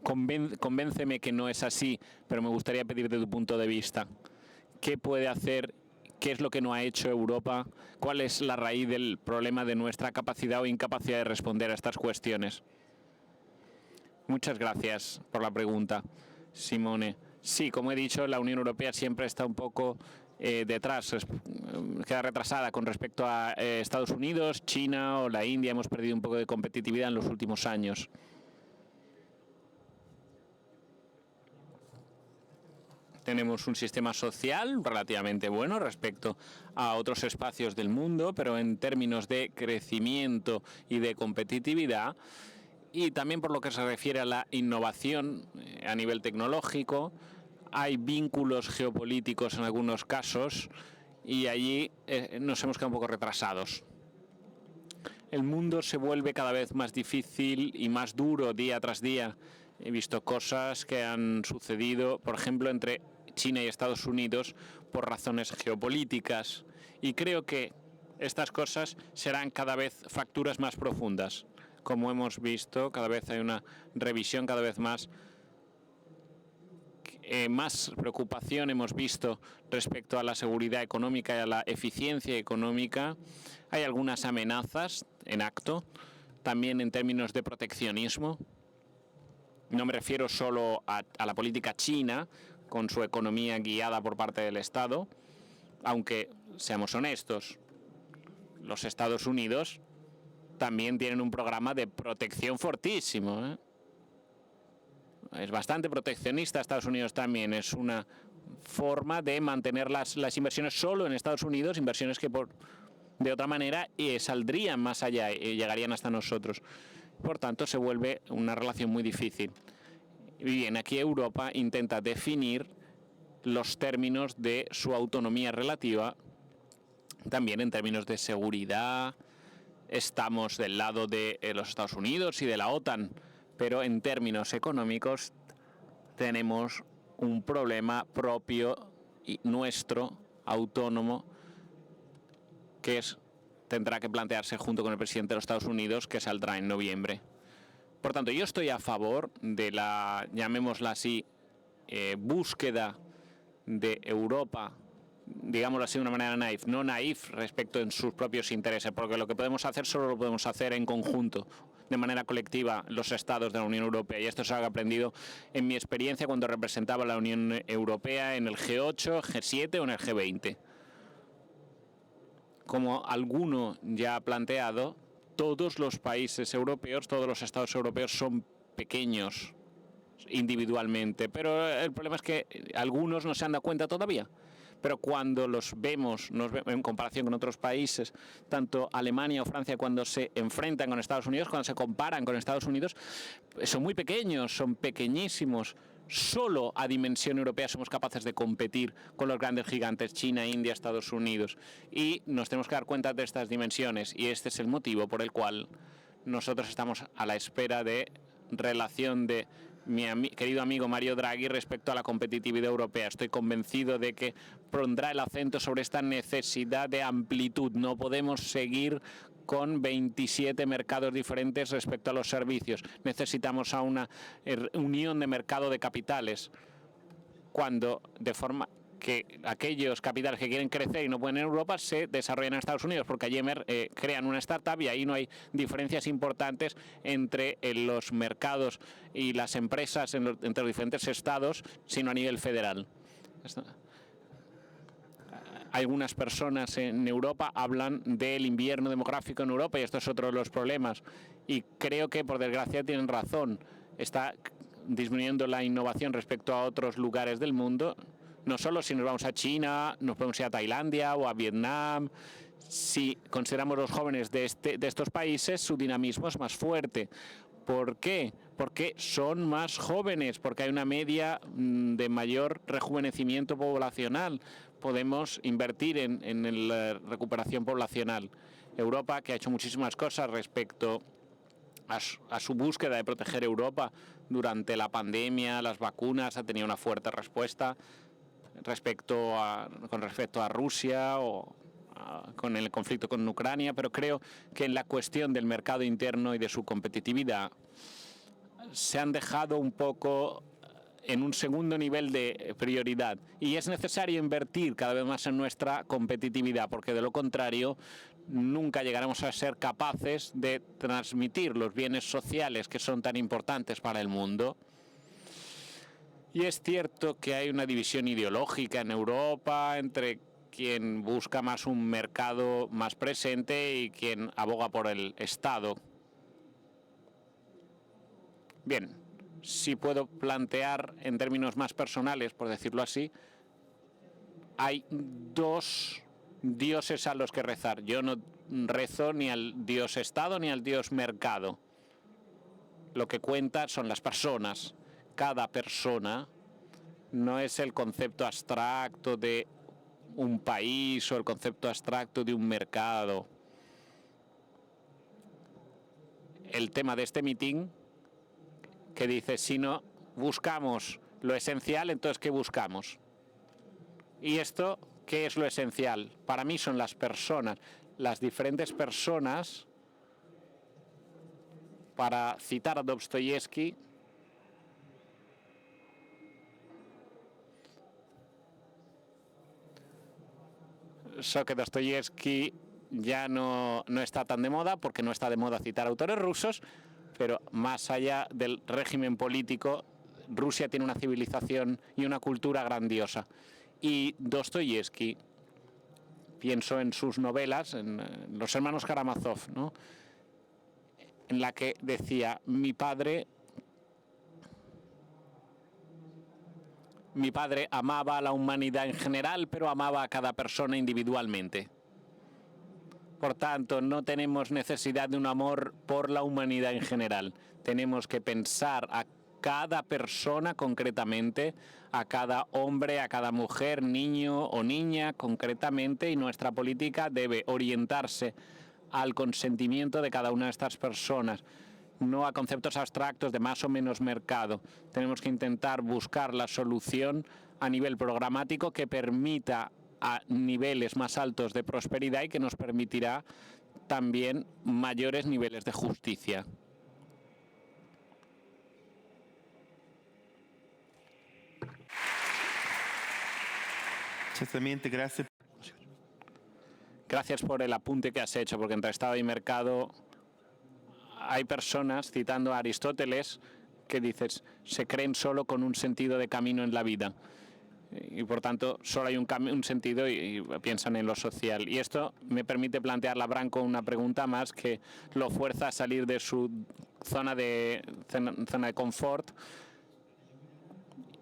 Convénceme que no es así, pero me gustaría pedirte tu punto de vista. ¿Qué puede hacer? ¿Qué es lo que no ha hecho Europa? ¿Cuál es la raíz del problema de nuestra capacidad o incapacidad de responder a estas cuestiones? Muchas gracias por la pregunta, Simone. Sí, como he dicho, la Unión Europea siempre está un poco detrás, queda retrasada con respecto a Estados Unidos, China o la India. Hemos perdido un poco de competitividad en los últimos años. Tenemos un sistema social relativamente bueno respecto a otros espacios del mundo, pero en términos de crecimiento y de competitividad, y también por lo que se refiere a la innovación a nivel tecnológico, hay vínculos geopolíticos en algunos casos y allí nos hemos quedado un poco retrasados. El mundo se vuelve cada vez más difícil y más duro día tras día. He visto cosas que han sucedido, por ejemplo, entre China y Estados Unidos por razones geopolíticas, y creo que estas cosas serán cada vez fracturas más profundas. Como hemos visto, cada vez hay una revisión cada vez más más preocupación hemos visto respecto a la seguridad económica y a la eficiencia económica. Hay algunas amenazas en acto, también en términos de proteccionismo. No me refiero solo a la política china, con su economía guiada por parte del Estado, aunque, seamos honestos, los Estados Unidos también tienen un programa de protección fortísimo, ¿eh? Es bastante proteccionista Estados Unidos también. Es una forma de mantener las inversiones solo en Estados Unidos, inversiones que de otra manera saldrían más allá y llegarían hasta nosotros. Por tanto, se vuelve una relación muy difícil. Y bien, aquí Europa intenta definir los términos de su autonomía relativa, también en términos de seguridad. Estamos del lado de los Estados Unidos y de la OTAN, pero en términos económicos tenemos un problema propio y nuestro, autónomo, que tendrá que plantearse junto con el presidente de los Estados Unidos, que saldrá en noviembre. Por tanto, yo estoy a favor de la, llamémosla así, búsqueda de Europa, digámoslo así de una manera naif, no naif respecto en sus propios intereses, porque lo que podemos hacer solo lo podemos hacer en conjunto, de manera colectiva, los estados de la Unión Europea. Y esto es algo que he aprendido en mi experiencia cuando representaba a la Unión Europea en el G8, G7 o en el G20. Como alguno ya ha planteado, todos los países europeos, todos los estados europeos son pequeños individualmente, pero el problema es que algunos no se han dado cuenta todavía. Pero cuando los vemos, en comparación con otros países, tanto Alemania o Francia, cuando se enfrentan con Estados Unidos, cuando se comparan con Estados Unidos, son muy pequeños, son pequeñísimos. Solo a dimensión europea somos capaces de competir con los grandes gigantes, China, India, Estados Unidos. Y nos tenemos que dar cuenta de estas dimensiones. Y este es el motivo por el cual nosotros estamos a la espera de relación de mi querido amigo Mario Draghi respecto a la competitividad europea. Estoy convencido de que pondrá el acento sobre esta necesidad de amplitud. No podemos seguir con 27 mercados diferentes respecto a los servicios. Necesitamos a una unión de mercado de capitales, cuando de forma que aquellos capitales que quieren crecer y no pueden en Europa se desarrollan en Estados Unidos, porque allí crean una startup y ahí no hay diferencias importantes entre los mercados y las empresas entre los diferentes estados, sino a nivel federal. Algunas personas en Europa hablan del invierno demográfico en Europa y esto es otro de los problemas. Y creo que, por desgracia, tienen razón. Está disminuyendo la innovación respecto a otros lugares del mundo. No solo si nos vamos a China, nos podemos ir a Tailandia o a Vietnam. Si consideramos los jóvenes de estos países, su dinamismo es más fuerte. ¿Por qué? Porque son más jóvenes, porque hay una media de mayor rejuvenecimiento poblacional. Podemos invertir en la recuperación poblacional. Europa, que ha hecho muchísimas cosas respecto a su búsqueda de proteger Europa durante la pandemia, las vacunas, ha tenido una fuerte respuesta con respecto a Rusia o con el conflicto con Ucrania, pero creo que en la cuestión del mercado interno y de su competitividad se han dejado un poco en un segundo nivel de prioridad y es necesario invertir cada vez más en nuestra competitividad, porque de lo contrario nunca llegaremos a ser capaces de transmitir los bienes sociales que son tan importantes para el mundo. Y es cierto que hay una división ideológica en Europa entre quien busca más un mercado más presente y quien aboga por el Estado. Bien, si puedo plantear en términos más personales, por decirlo así, hay dos dioses a los que rezar. Yo no rezo ni al dios Estado ni al dios mercado. Lo que cuenta son las personas. Cada persona no es el concepto abstracto de un país o el concepto abstracto de un mercado. El tema de este meeting que dice, si no buscamos lo esencial, entonces ¿qué buscamos? Y esto, ¿qué es lo esencial? Para mí son las personas, las diferentes personas. Para citar a Dostoyevsky, pienso que Dostoyevsky ya no está tan de moda, porque no está de moda citar autores rusos, pero más allá del régimen político, Rusia tiene una civilización y una cultura grandiosa. Y Dostoyevsky, pienso en sus novelas, en Los hermanos Karamazov, ¿no?, en la que decía: mi padre amaba a la humanidad en general, pero amaba a cada persona individualmente. Por tanto, no tenemos necesidad de un amor por la humanidad en general. Tenemos que pensar a cada persona concretamente, a cada hombre, a cada mujer, niño o niña concretamente, y nuestra política debe orientarse al consentimiento de cada una de estas personas, no a conceptos abstractos de más o menos mercado. Tenemos que intentar buscar la solución a nivel programático que permita a niveles más altos de prosperidad y que nos permitirá también mayores niveles de justicia. Certamente, gracias. Gracias por el apunte que has hecho, porque entre Estado y mercado hay personas, citando a Aristóteles, que dices, se creen solo con un sentido de camino en la vida. Y por tanto, solo hay un sentido y piensan en lo social. Y esto me permite plantearle a Branko una pregunta más que lo fuerza a salir de su zona de confort.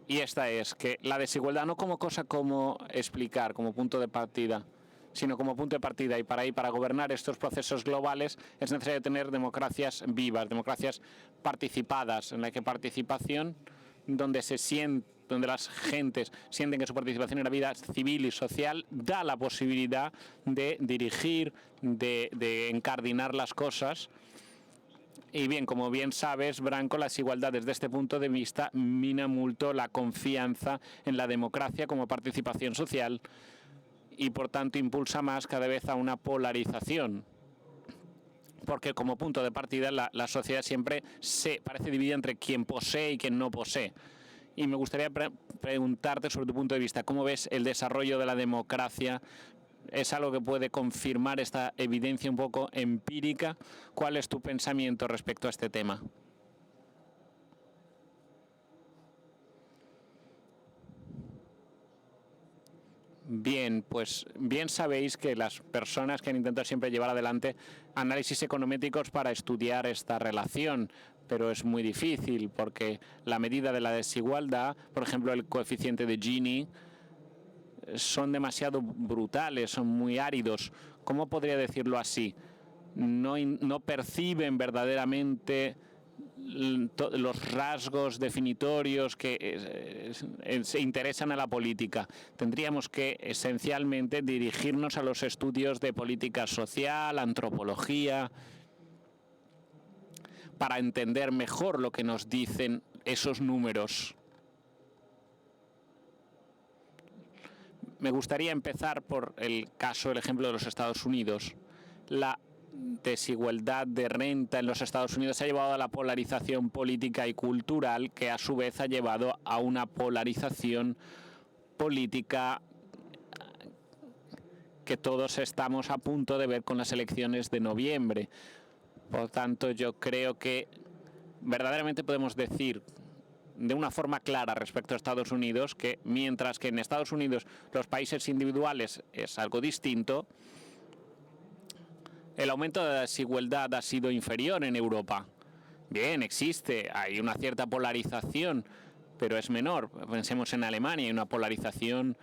Y esta es que la desigualdad no como cosa como explicar, como punto de partida, sino como punto de partida. Y para gobernar estos procesos globales es necesario tener democracias vivas, democracias participadas, en la que participación, donde las gentes sienten que su participación en la vida civil y social da la posibilidad de dirigir, de encardinar las cosas. Y bien, como bien sabes, Branko, la desigualdad desde este punto de vista mina mucho la confianza en la democracia como participación social y por tanto impulsa más cada vez a una polarización. Porque como punto de partida la sociedad siempre se parece dividida entre quien posee y quien no posee. Y me gustaría preguntarte sobre tu punto de vista, ¿cómo ves el desarrollo de la democracia? ¿Es algo que puede confirmar esta evidencia un poco empírica? ¿Cuál es tu pensamiento respecto a este tema? Bien, pues bien sabéis que las personas que han intentado siempre llevar adelante análisis econométricos para estudiar esta relación, pero es muy difícil porque la medida de la desigualdad, por ejemplo el coeficiente de Gini, son demasiado brutales, son muy áridos. ¿Cómo podría decirlo así? No perciben verdaderamente los rasgos definitorios que se interesan a la política. Tendríamos que esencialmente dirigirnos a los estudios de política social, antropología, para entender mejor lo que nos dicen esos números. Me gustaría empezar por el ejemplo de los Estados Unidos. La desigualdad de renta en los Estados Unidos ha llevado a la polarización política y cultural, que a su vez ha llevado a una polarización política que todos estamos a punto de ver con las elecciones de noviembre. Por tanto, yo creo que verdaderamente podemos decir de una forma clara respecto a Estados Unidos que mientras que en Estados Unidos los países individuales es algo distinto, el aumento de la desigualdad ha sido inferior en Europa. Bien, existe, hay una cierta polarización, pero es menor. Pensemos en Alemania, hay una polarización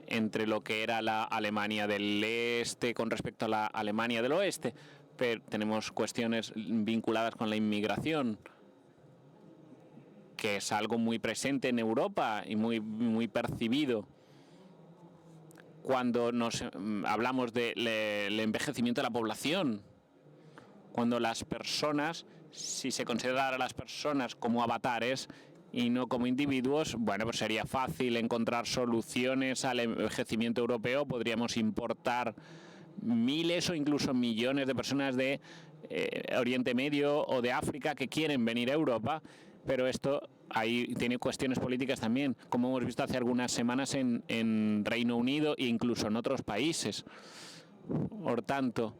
entre lo que era la Alemania del Este con respecto a la Alemania del Oeste, pero tenemos cuestiones vinculadas con la inmigración, que es algo muy presente en Europa y muy percibido. Cuando hablamos del envejecimiento de la población, cuando las personas, si se considerara a las personas como avatares y no como individuos, bueno, pues sería fácil encontrar soluciones al envejecimiento europeo. Podríamos importar miles o incluso millones de personas de Oriente Medio o de África que quieren venir a Europa, pero esto ahí tiene cuestiones políticas también, como hemos visto hace algunas semanas en Reino Unido e incluso en otros países. Por tanto,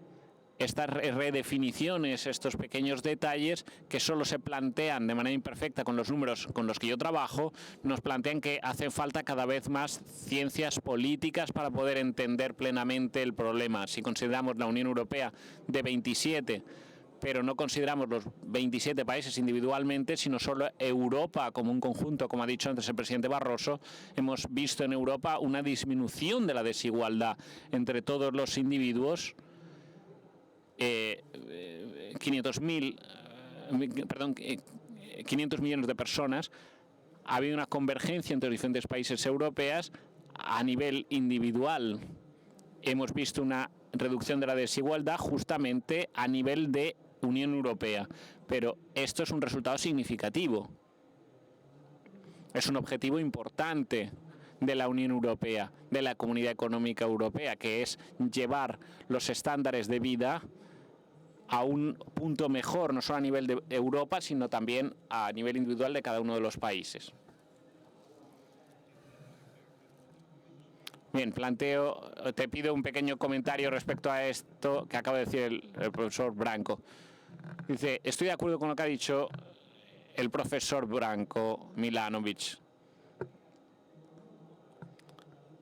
estas redefiniciones, estos pequeños detalles que solo se plantean de manera imperfecta con los números con los que yo trabajo, nos plantean que hace falta cada vez más ciencias políticas para poder entender plenamente el problema. Si consideramos la Unión Europea de 27, pero no consideramos los 27 países individualmente, sino solo Europa como un conjunto, como ha dicho antes el presidente Barroso, hemos visto en Europa una disminución de la desigualdad entre todos los individuos. 500 millones de personas, ha habido una convergencia entre los diferentes países europeos a nivel individual. Hemos visto una reducción de la desigualdad justamente a nivel de Unión Europea, pero esto es un resultado significativo. Es un objetivo importante de la Unión Europea, de la Comunidad Económica Europea, que es llevar los estándares de vida a un punto mejor, no solo a nivel de Europa, sino también a nivel individual de cada uno de los países. Bien, te pido un pequeño comentario respecto a esto que acaba de decir el profesor Branco. Dice, estoy de acuerdo con lo que ha dicho el profesor Branko Milanovic.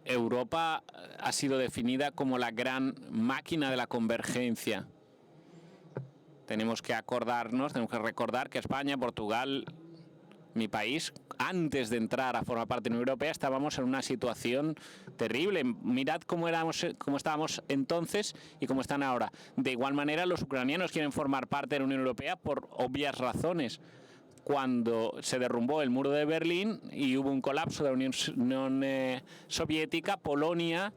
Europa ha sido definida como la gran máquina de la convergencia. Tenemos que recordar que España, Portugal, mi país, antes de entrar a formar parte de la Unión Europea, estábamos en una situación terrible. Mirad cómo estábamos entonces y cómo están ahora. De igual manera, los ucranianos quieren formar parte de la Unión Europea por obvias razones. Cuando se derrumbó el muro de Berlín y hubo un colapso de la Unión Soviética, Polonia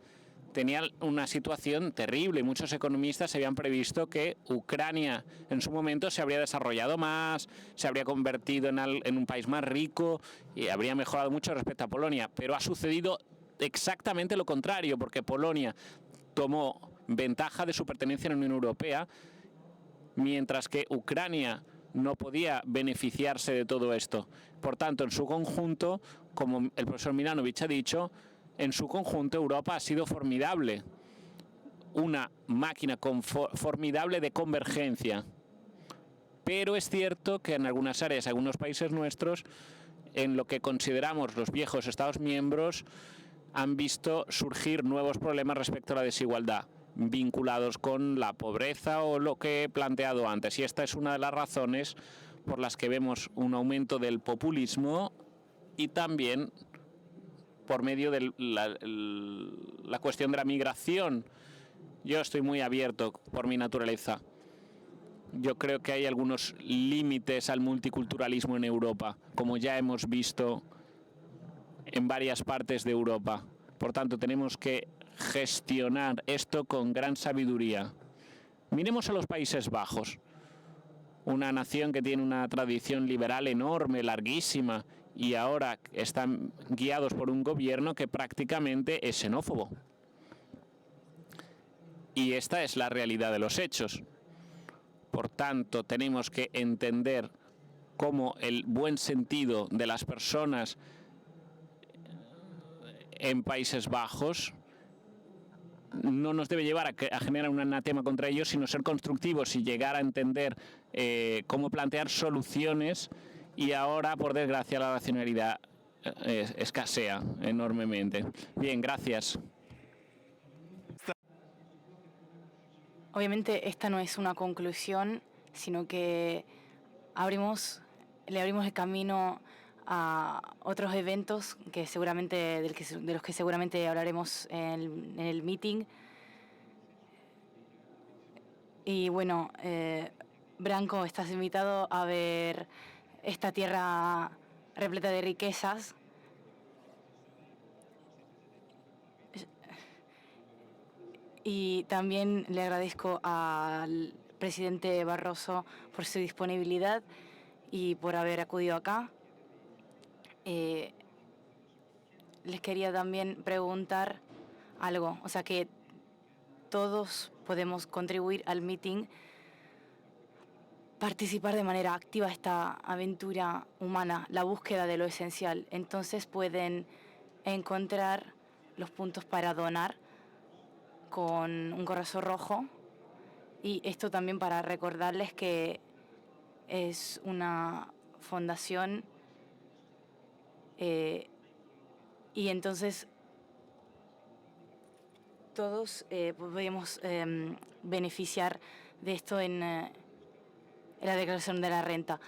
tenía una situación terrible. Muchos economistas habían previsto que Ucrania en su momento se habría desarrollado más, se habría convertido en un país más rico y habría mejorado mucho respecto a Polonia. Pero ha sucedido exactamente lo contrario, porque Polonia tomó ventaja de su pertenencia a la Unión Europea, mientras que Ucrania no podía beneficiarse de todo esto. Por tanto, en su conjunto, como el profesor Milanovic ha dicho, en su conjunto Europa ha sido formidable, una máquina formidable de convergencia. Pero es cierto que en algunas áreas, algunos países nuestros, en lo que consideramos los viejos Estados miembros, han visto surgir nuevos problemas respecto a la desigualdad, vinculados con la pobreza o lo que he planteado antes. Y esta es una de las razones por las que vemos un aumento del populismo y también por medio de la cuestión de la migración. Yo estoy muy abierto por mi naturaleza. Yo creo que hay algunos límites al multiculturalismo en Europa, como ya hemos visto en varias partes de Europa. Por tanto, tenemos que gestionar esto con gran sabiduría. Miremos a los Países Bajos, una nación que tiene una tradición liberal enorme, larguísima, y ahora están guiados por un gobierno que prácticamente es xenófobo. Y esta es la realidad de los hechos. Por tanto, tenemos que entender cómo el buen sentido de las personas en Países Bajos no nos debe llevar a generar un anatema contra ellos, sino ser constructivos y llegar a entender cómo plantear soluciones. Y ahora, por desgracia, la racionalidad escasea enormemente. Bien, gracias. Obviamente esta no es una conclusión, sino que le abrimos el camino a otros eventos que seguramente de los que seguramente hablaremos en el meeting. Y bueno, Branko, estás invitado a ver esta tierra repleta de riquezas. Y también le agradezco al presidente Barroso por su disponibilidad y por haber acudido acá. Les quería también preguntar algo, o sea que todos podemos contribuir al meeting participar de manera activa esta aventura humana, la búsqueda de lo esencial. Entonces pueden encontrar los puntos para donar con un corazón rojo, y esto también para recordarles que es una fundación y entonces todos podemos beneficiar de esto en la declaración de la renta.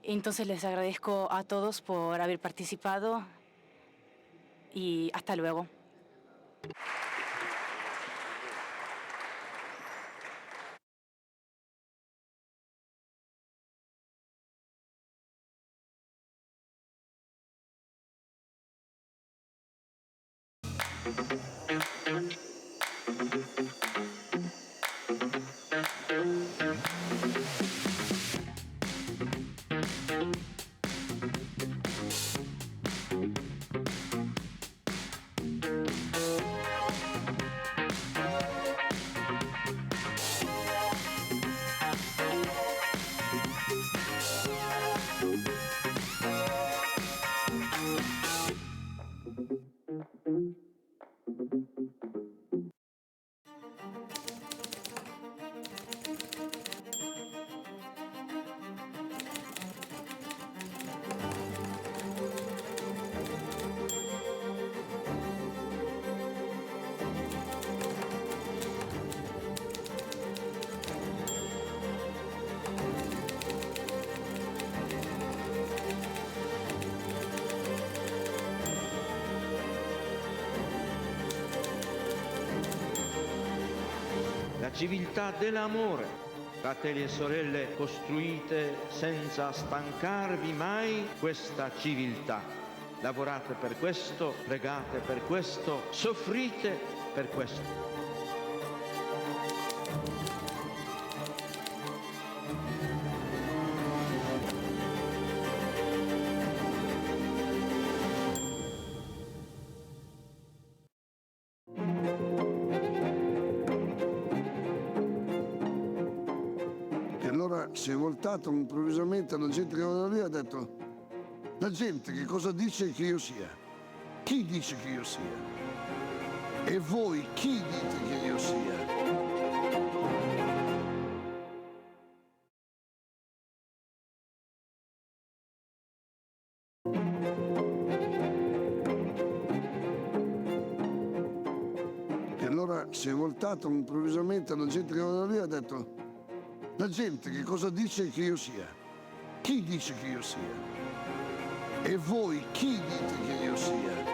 Entonces les agradezco a todos por haber participado y hasta luego. La civiltà dell'amore, fratelli e sorelle, costruite senza stancarvi mai questa civiltà. Lavorate per questo, pregate per questo, soffrite per questo. Allora si è voltato improvvisamente alla gente che era lì e ha detto: la gente che cosa dice che io sia? Chi dice che io sia? E voi chi dite che io sia? E allora si è voltato improvvisamente alla gente che era lì e ha detto: la gente che cosa dice che io sia? Chi dice che io sia? E voi chi dite che io sia?